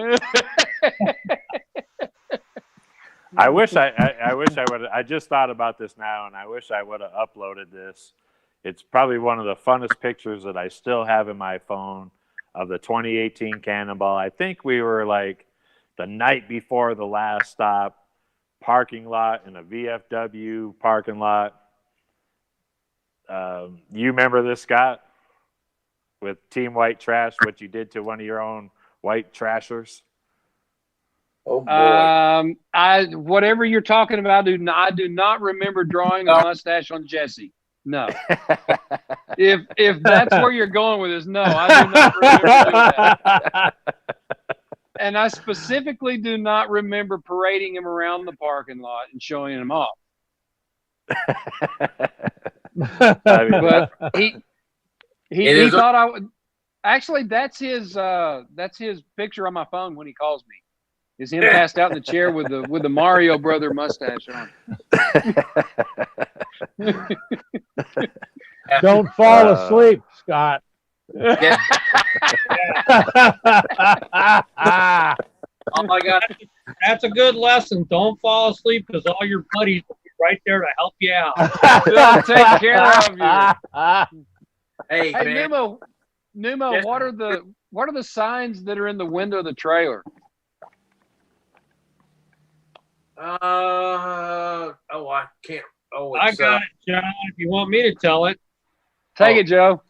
I wish I would. I just thought about this now, and I wish I would have uploaded this. It's probably one of the funnest pictures that I still have in my phone of the 2018 Cannonball. I think we were like the night before the last stop, parking lot in a VFW parking lot. You remember this, Scott? With Team White Trash, what you did to one of your own white trashers? Oh boy. Whatever you're talking about, I do not remember drawing a mustache on Jesse. No. If that's where you're going with this, no, I do not remember doing that. And I specifically do not remember parading him around the parking lot and showing him off. But he thought I would. Actually, that's his picture on my phone when he calls me. Is him passed out in the chair with the Mario brother mustache on. Don't fall asleep, Scott. Yeah. Oh my God. That's a good lesson. Don't fall asleep because all your buddies will be right there to help you out. They'll take care of you. Hey man. Numo, Yes. what are the signs that are in the window of the trailer? I can't. Oh, I got it, John. If you want me to tell it. Take it, Joe.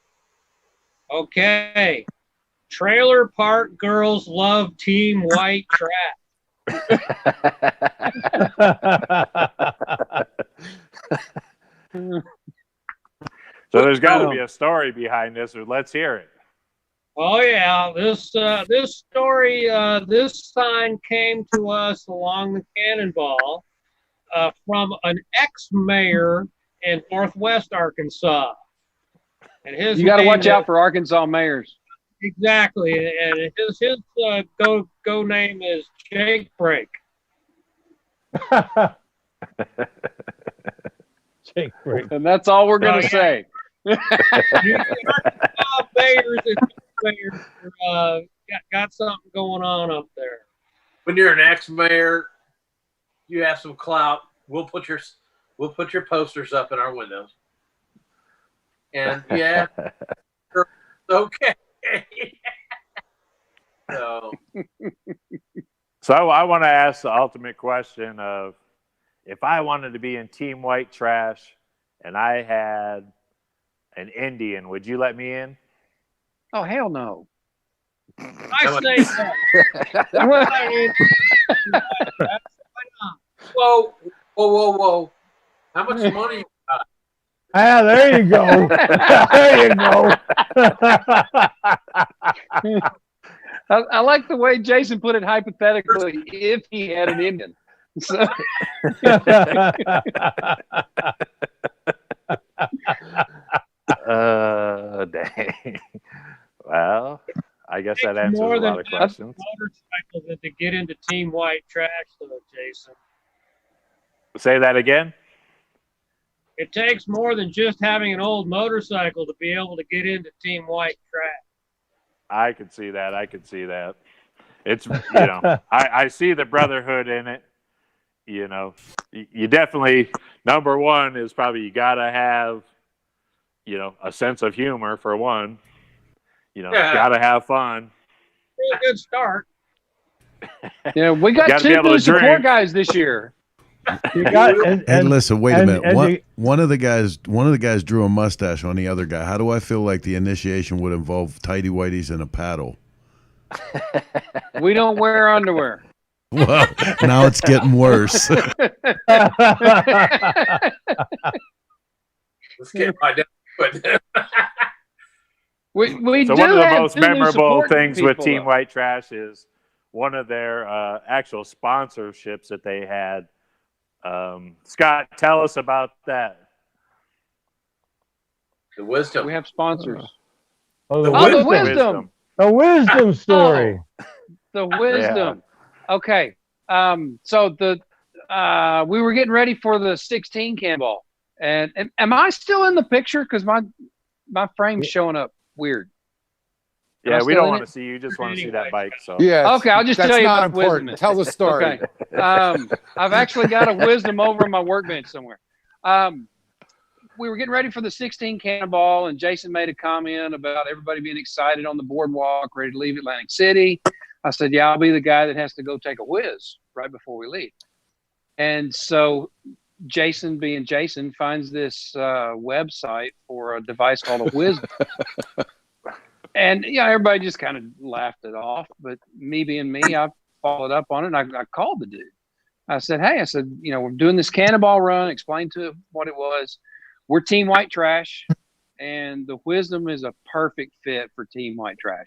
Okay. Trailer Park Girls Love Team White Trash. So there's got to be a story behind this, or let's hear it. Oh yeah, this story, this sign came to us along the Cannonball from an ex-mayor in Northwest Arkansas. And his You got to name watch is- out for Arkansas mayors. Exactly, and his go name is Jake Break. Jake Break. And that's all we're going to say. Bears got something going on up there. When you're an ex-mayor, you have some clout. We'll put your posters up in our windows. And yeah, okay. So I want to ask the ultimate question of, if I wanted to be in Team White Trash and I had an Indian, would you let me in? Oh, hell no. I say that. Whoa. How much money you got? Ah, there you go. There you go. I like the way Jason put it hypothetically, if he had an Indian. So. Dang. Well, I guess that answers a More than lot of questions. motorcycles than to get into Team White Trash, though, Jason. Say that again. It takes more than just having an old motorcycle to be able to get into Team White Trash. I could see that. It's, I see the brotherhood in it. You definitely, number one is probably you got to have, a sense of humor for one. Got to have fun. Really good start. Yeah, we got Gotta be two able to new support drink. guys this year. You got, And listen, wait a minute. and One of the guys drew a mustache on the other guy. How do I feel like the initiation would involve tighty whities and a paddle? We don't wear underwear. Well, now it's getting worse. Let's get right down to it. We So do one of the have most two new memorable support things with people, Team though. White Trash is one of their actual sponsorships that they had. Scott, tell us about that. The wisdom. We have sponsors. Oh, The wisdom. The wisdom story. The wisdom. Okay. So we were getting ready for the 16 Cannonball. And am I still in the picture? Because my frame's showing up weird. Am I Yeah, we still don't in want it? to see you. Just want to see that bike. So Yeah. Okay, I'll just that's tell you not about wisdom. important. Tell the story. Okay. I've actually got a wisdom over on my workbench somewhere. We were getting ready for the 16 Cannonball, and Jason made a comment about everybody being excited on the boardwalk, ready to leave Atlantic City. I said, yeah, I'll be the guy that has to go take a whiz right before we leave. And so Jason, being Jason, finds this website for a device called a whiz. And everybody just kind of laughed it off. But me being me, I followed up on it, and I called the dude. I said, hey, we're doing this Cannonball run. Explained to him what it was. We're Team White Trash, and the Wisdom is a perfect fit for Team White Trash.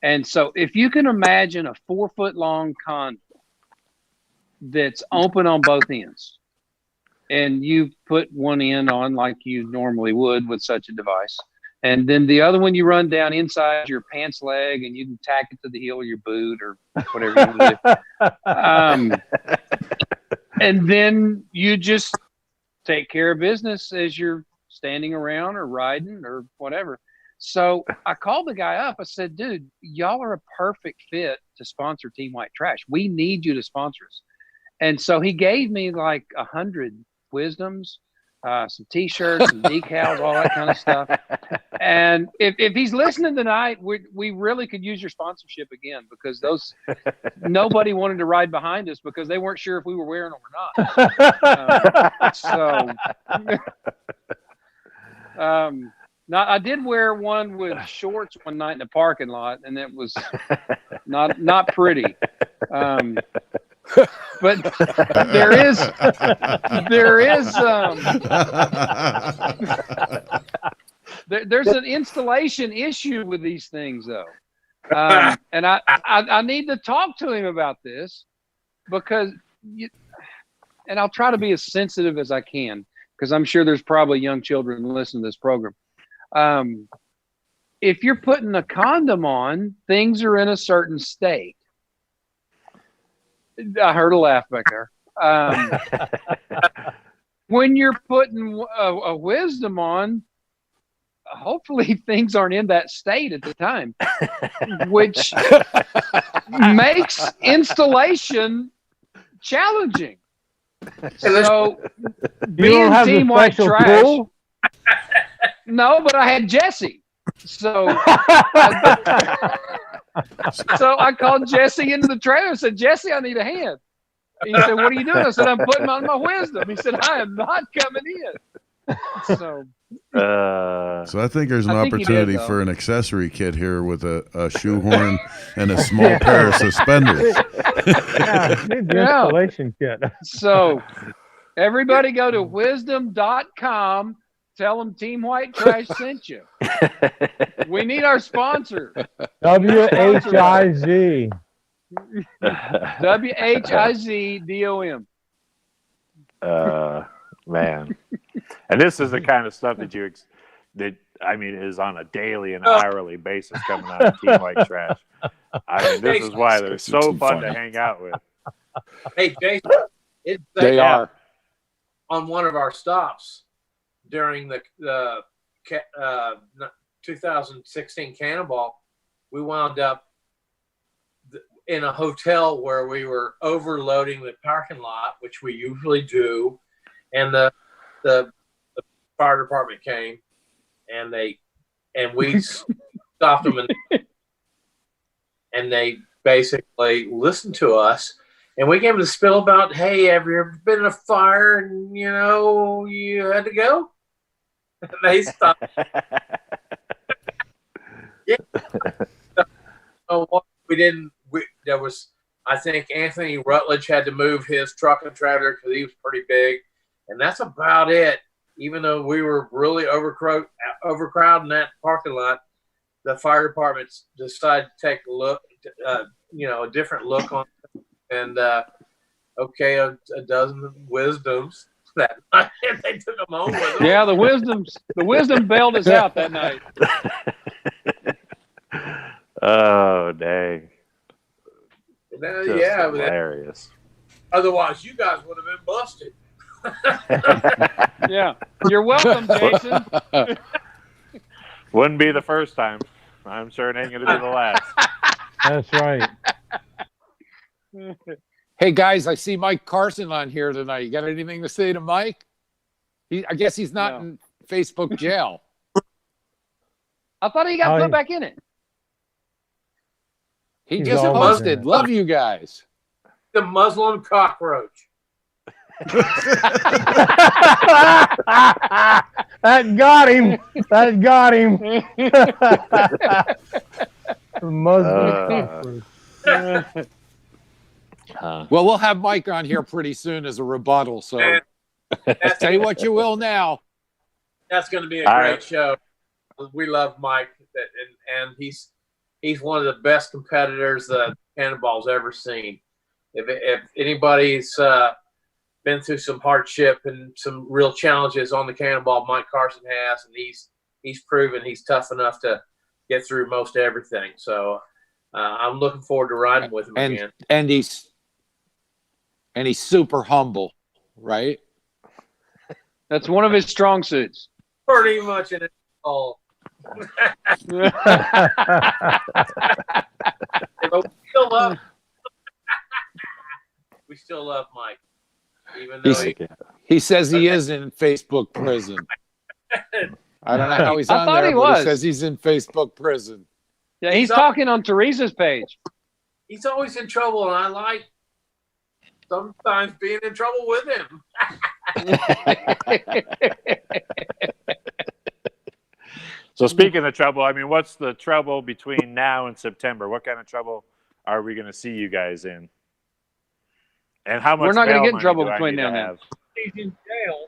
And so if you can imagine a 4-foot-long condom that's open on both ends, and you put one end on like you normally would with such a device, and then the other one you run down inside your pants leg, and you can tack it to the heel of your boot or whatever you want to do. And then you just take care of business as you're standing around or riding or whatever. So I called the guy up. I said, dude, y'all are a perfect fit to sponsor Team White Trash. We need you to sponsor us. And so he gave me like 100 wisdoms, some T-shirts, some decals, all that kind of stuff. And if he's listening tonight, we really could use your sponsorship again, because nobody wanted to ride behind us because they weren't sure if we were wearing them or not. Now I did wear one with shorts one night in the parking lot, and it was not pretty. But there's an installation issue with these things, though, and I need to talk to him about this, because and I'll try to be as sensitive as I can, because I'm sure there's probably young children listening to this program. If you're putting a condom on, things are in a certain state. I heard a laugh back there. When you're putting a wisdom on, hopefully things aren't in that state at the time, which makes installation challenging. So being Team White Trash. Pool? No, but I had Jesse. So I called Jesse into the trailer and said, Jesse, I need a hand. He said, what are you doing? I said, I'm putting on my wisdom. He said, I am not coming in. So I think there's an opportunity for an accessory kit here with a shoehorn and a small pair of suspenders. Need the installation kit. So everybody go to wisdom.com. Tell them Team White Trash sent you. We need our sponsor. WHIZ. WHIZDOM. Man. And this is the kind of stuff that is on a daily and hourly basis coming out of Team White Trash. I mean, this is why they're so fun to hang out with. Hey, Jason, they are on one of our stops during the 2016 Cannonball. We wound up in a hotel where we were overloading the parking lot, which we usually do, and the fire department came, and we stopped them, and they basically listened to us, and we gave them the spill about, hey, have you ever been in a fire and you had to go? And they stopped. Yeah. So we didn't. There was, I think Anthony Rutledge had to move his truck and trailer because he was pretty big, and that's about it. Even though we were really overcrowding that parking lot, the fire department decided to take a look, a different look on it, and a dozen wisdoms that night. They took them home with them. Yeah, the wisdom bailed us out that night. Oh, dang. Yeah, hilarious. Otherwise, you guys would have been busted. Yeah, you're welcome, Jason. Wouldn't be the first time. I'm sure it ain't going to be the last. That's right. Hey, guys, I see Mike Carson on here tonight. You got anything to say to Mike? I guess he's not in Facebook jail. I thought he got put back in it. He just posted. Love you guys. The Muslim cockroach. That got him. Muslim cockroach. Well, we'll have Mike on here pretty soon as a rebuttal. So say what you will now. That's going to be a great show. We love Mike, and he's one of the best competitors that Cannonball's ever seen. If anybody's been through some hardship and some real challenges on the Cannonball, Mike Carson has, and he's proven he's tough enough to get through most everything. So I'm looking forward to riding with him again. And he's super humble, right? That's one of his strong suits. Pretty much in it all. We still love Mike, even though he says he is in Facebook prison. I don't know how he's on there, but he says he's in Facebook prison. Yeah, he's talking on Teresa's page. He's always in trouble, and I like sometimes being in trouble with him. So speaking of trouble, I mean, what's the trouble between now and September? What kind of trouble are we going to see you guys in? And how much? We're not going to get in trouble between now and then. He's in jail.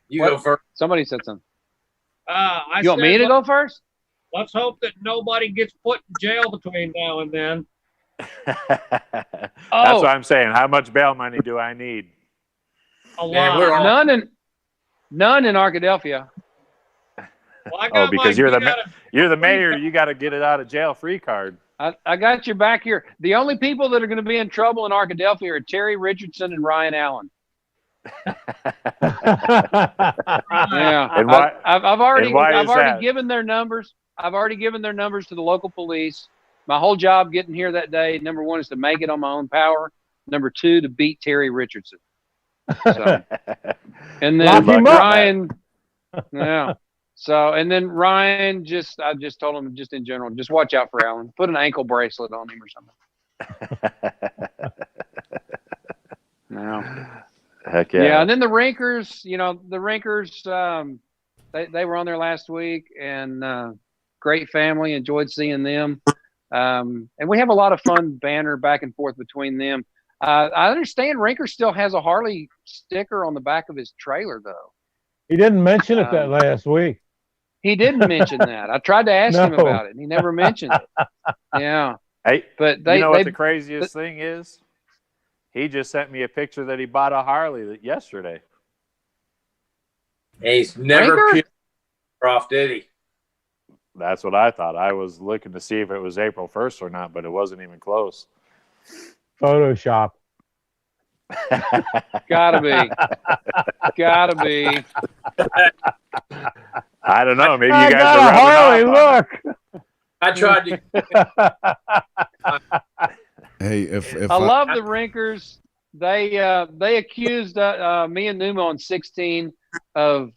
You go first. Somebody said something. You want me to go first? Let's hope that nobody gets put in jail between now and then. That's what I'm saying. How much bail money do I need? A lot. None None in Arkadelphia. Well, I Oh, got because my, you're the mayor. You got to get it out of jail free card. I got your back here. The only people that are going to be in trouble in Arkadelphia are Terry Richardson and Ryan Allen. Yeah, And why? I've already that? given their numbers. I've already given their numbers to the local police. My whole job getting here that day, number one, is to make it on my own power. Number two, to beat Terry Richardson. So, and then Ryan, yeah. So, and then Ryan, I just told him, just in general, just watch out for Allen. Put an ankle bracelet on him or something. No. Heck yeah. Yeah, and then the Rinkers, they were on there last week, and great family. Enjoyed seeing them. And we have a lot of fun banter back and forth between them. I understand Rinker still has a Harley sticker on the back of his trailer, though. He didn't mention it that last week. He didn't mention that. I tried to ask him about it, and he never mentioned it. Yeah. Hey, but what the craziest thing is? He just sent me a picture that he bought a Harley yesterday. He's never peeled off, did he? That's what I thought. I was looking to see if it was April 1st or not, but it wasn't even close. Photoshop. Gotta be. I don't know. Maybe you I guys got are a Harley. Look. I tried to. Hey, if I love the Rinkers. They accused me and Numa on 16 of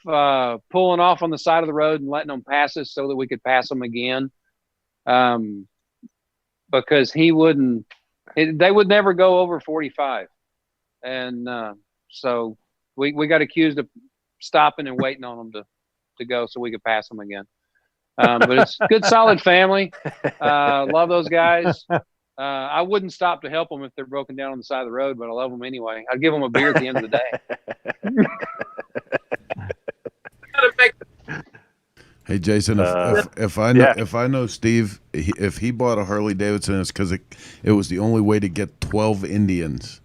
pulling off on the side of the road and letting them pass us so that we could pass them again. Because they would never go over 45. And so we got accused of stopping and waiting on them to go so we could pass them again. But it's good, solid family. Love those guys. I wouldn't stop to help them if they're broken down on the side of the road, but I love them anyway. I'd give them a beer at the end of the day. Hey Jason, if I know Steve, if he bought a Harley Davidson, it's because it was the only way to get 12 Indians.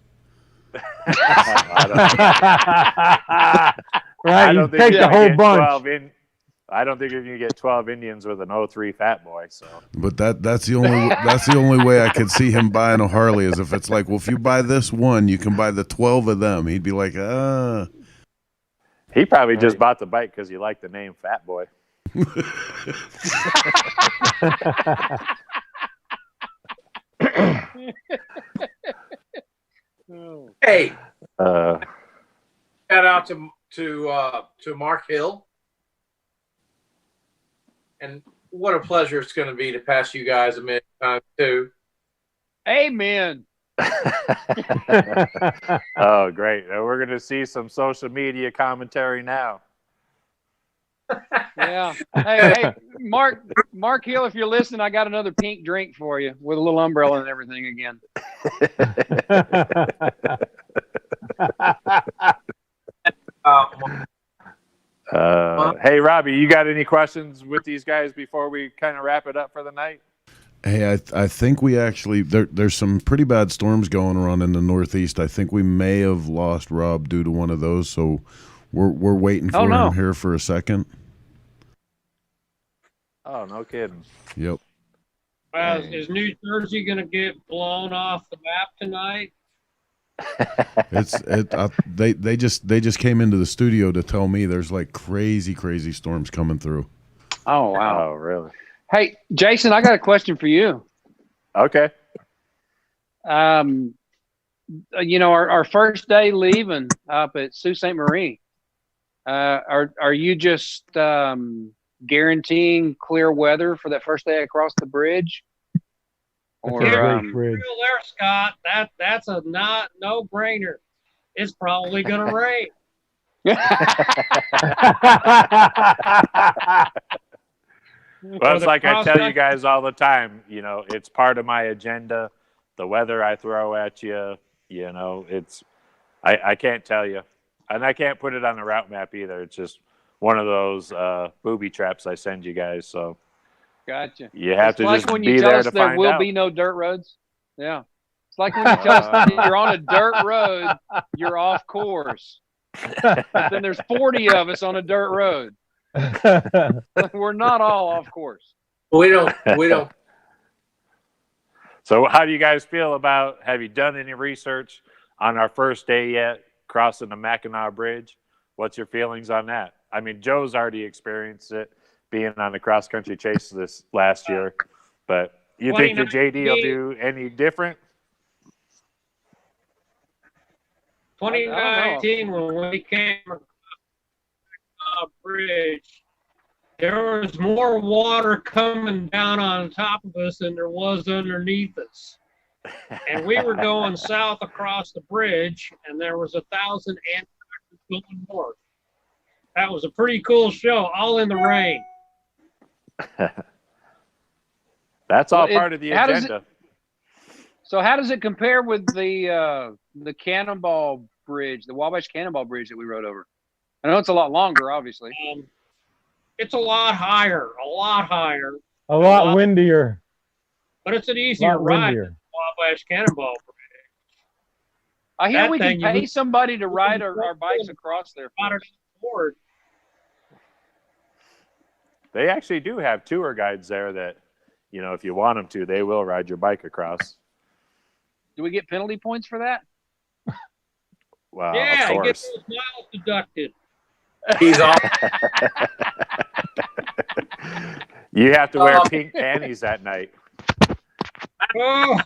Right, you take the whole bunch. I don't think you're gonna get 12 Indians with an 03 Fat Boy. So, but that's the only way I could see him buying a Harley is if it's like, well, if you buy this one, you can buy the 12 of them. He'd be like, He probably just bought the bike because he liked the name Fat Boy. Hey, shout out to Mark Hill, and what a pleasure it's going to be to pass you guys a minute time too. Amen. Oh, great! We're going to see some social media commentary now. Yeah. Hey, Mark Hill, if you're listening, I got another pink drink for you with a little umbrella and everything again. Hey, Robbie, you got any questions with these guys before we kind of wrap it up for the night? Hey, I think we actually there's some pretty bad storms going around in the Northeast. I think we may have lost Rob due to one of those, so we're waiting for him here for a second. Oh, no kidding. Yep. Is New Jersey going to get blown off the map tonight? They just came into the studio to tell me there's like crazy storms coming through. Oh wow! Oh really? Hey Jason, I got a question for you. Okay. Our first day leaving up at Sault Ste. Marie, are you just guaranteeing clear weather for that first day across the bridge? Or real there, Scott. That's a no-brainer. It's probably going to rain. Well, it's like I tell you guys all the time. It's part of my agenda. The weather I throw at you. I can't tell you, and I can't put it on the route map either. It's just one of those booby traps I send you guys. So. Gotcha. You have to just when be you tell there us to there find will out. be no dirt roads. Yeah. It's like when you tell us that you're on a dirt road, you're off course. But then there's 40 of us on a dirt road. We're not all off course. We don't. So how do you guys feel about, have you done any research on our first day yet, crossing the Mackinac Bridge? What's your feelings on that? I mean, Joe's already experienced it being on the cross-country chase this last year, but you think that JD will do any different? 2019, when we came across the bridge, there was more water coming down on top of us than there was underneath us. And we were going south across the bridge, and there was 1,000 ant going north. That was a pretty cool show, all in the rain. That's all part of the agenda. So how does it compare with the Cannonball Bridge, the Wabash Cannonball Bridge that we rode over? I know it's a lot longer, obviously. It's a lot higher, a lot windier. but it's an easier ride than Wabash Cannonball Bridge. I hear we can pay somebody to ride our bikes across there. They actually do have tour guides there that, you know, if you want them to, they will ride your bike across. Do we get penalty points for that? Wow, yeah, of course. he gets those miles deducted. He's off. You have to wear pink panties that night. Oh,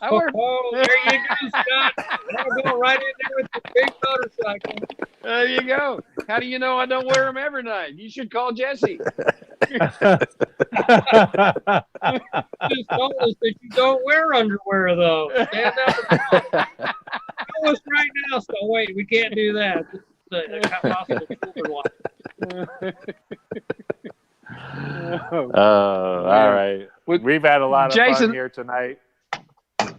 there you go, Scott. I'll go right in there with the big motorcycle. There you go. How do you know I don't wear them every night? You should call Jesse. Just told us that you don't wear underwear, though. Stand up and tell us right now. So wait, we can't do that. This is a possible children one. All right. We've had a lot of fun here tonight.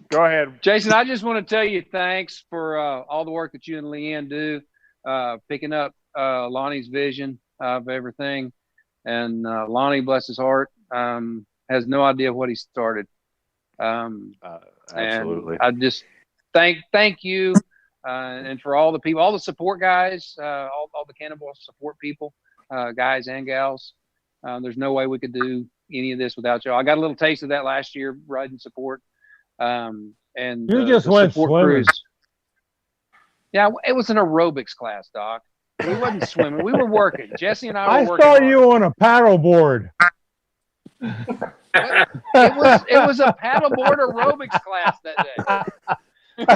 Go ahead. Jason, I just want to tell you thanks for all the work that you and Leanne do, picking up Lonnie's vision of everything. And Lonnie, bless his heart, has no idea what he started. Absolutely. And I just thank you and for all the people, all the support guys, all the Cannonball support people, guys and gals. There's no way we could do any of this without y'all. I got a little taste of that last year, riding support. And you just went swimming. Crews. Yeah, it was an aerobics class, Doc. We wasn't swimming. We were working. Jesse and I were working. I saw you on a paddle board. It was a paddleboard aerobics class that day.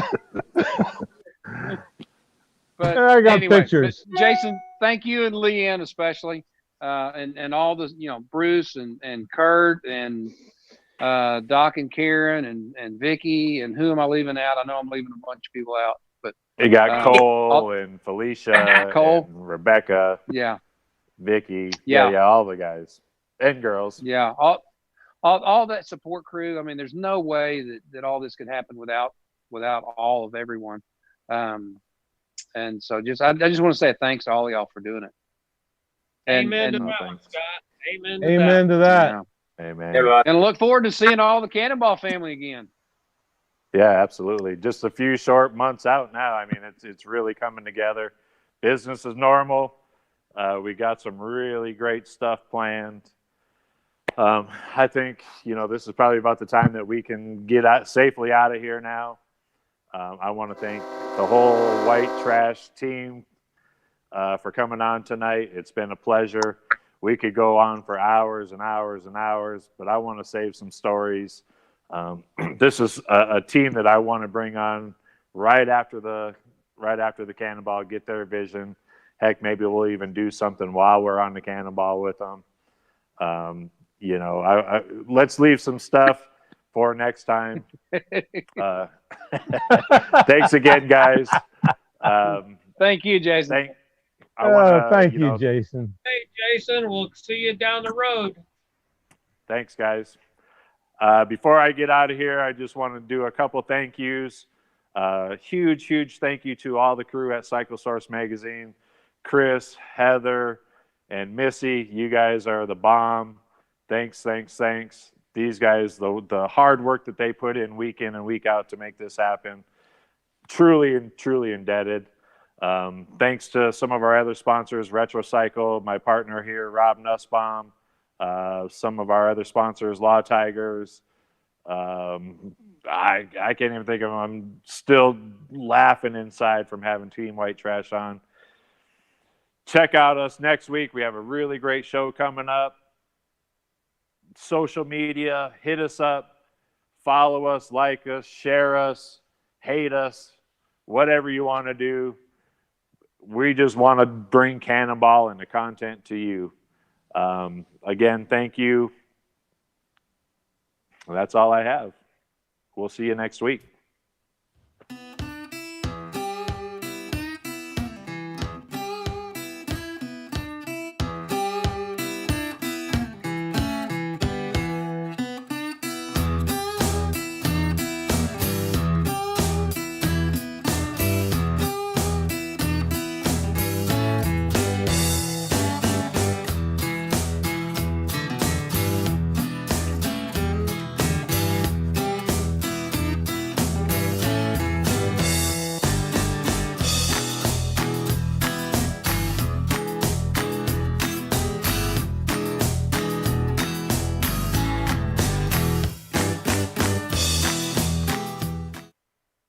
But I got anyway, pictures. Jason, thank you and Leanne especially, and all the Bruce and Kurt and Doc and Karen and Vicky, and who am I leaving out? I know I'm leaving a bunch of people out, but you got Cole and Felicia, Cole, and Rebecca, Vicky, all the guys and girls, all that support crew. I mean, there's no way that all this could happen without all of everyone. And so I just want to say thanks to all of y'all for doing it. Amen to that, Scott. Amen to that. Yeah. Amen. And I look forward to seeing all the Cannonball family again. Yeah, absolutely. Just a few short months out now. I mean, it's really coming together. Business is normal. We got some really great stuff planned. I think, this is probably about the time that we can get safely out of here now. I want to thank the whole White Trash team for coming on tonight. It's been a pleasure. We could go on for hours and hours and hours, but I want to save some stories. This is a team that I want to bring on right after the Cannonball, get their vision. Heck, maybe we'll even do something while we're on the Cannonball with them. Let's leave some stuff for next time. Thanks again, guys. Thank you, Jason. Thank you, Jason. Hey, Jason, we'll see you down the road. Thanks, guys. Before I get out of here, I just want to do a couple thank yous. Huge thank you to all the crew at Cycle Source Magazine. Chris, Heather, and Missy, you guys are the bomb. Thanks. These guys, the hard work that they put in and week out to make this happen, truly indebted. Thanks to some of our other sponsors, Retrocycle, my partner here, Rob Nussbaum, some of our other sponsors, Law Tigers. I can't even think of them. I'm still laughing inside from having Team White Trash on. Check out us next week. We have a really great show coming up. Social media, hit us up, follow us, like us, share us, hate us, whatever you want to do. We just want to bring Cannonball and the content to you. Again, thank you. That's all I have. We'll see you next week.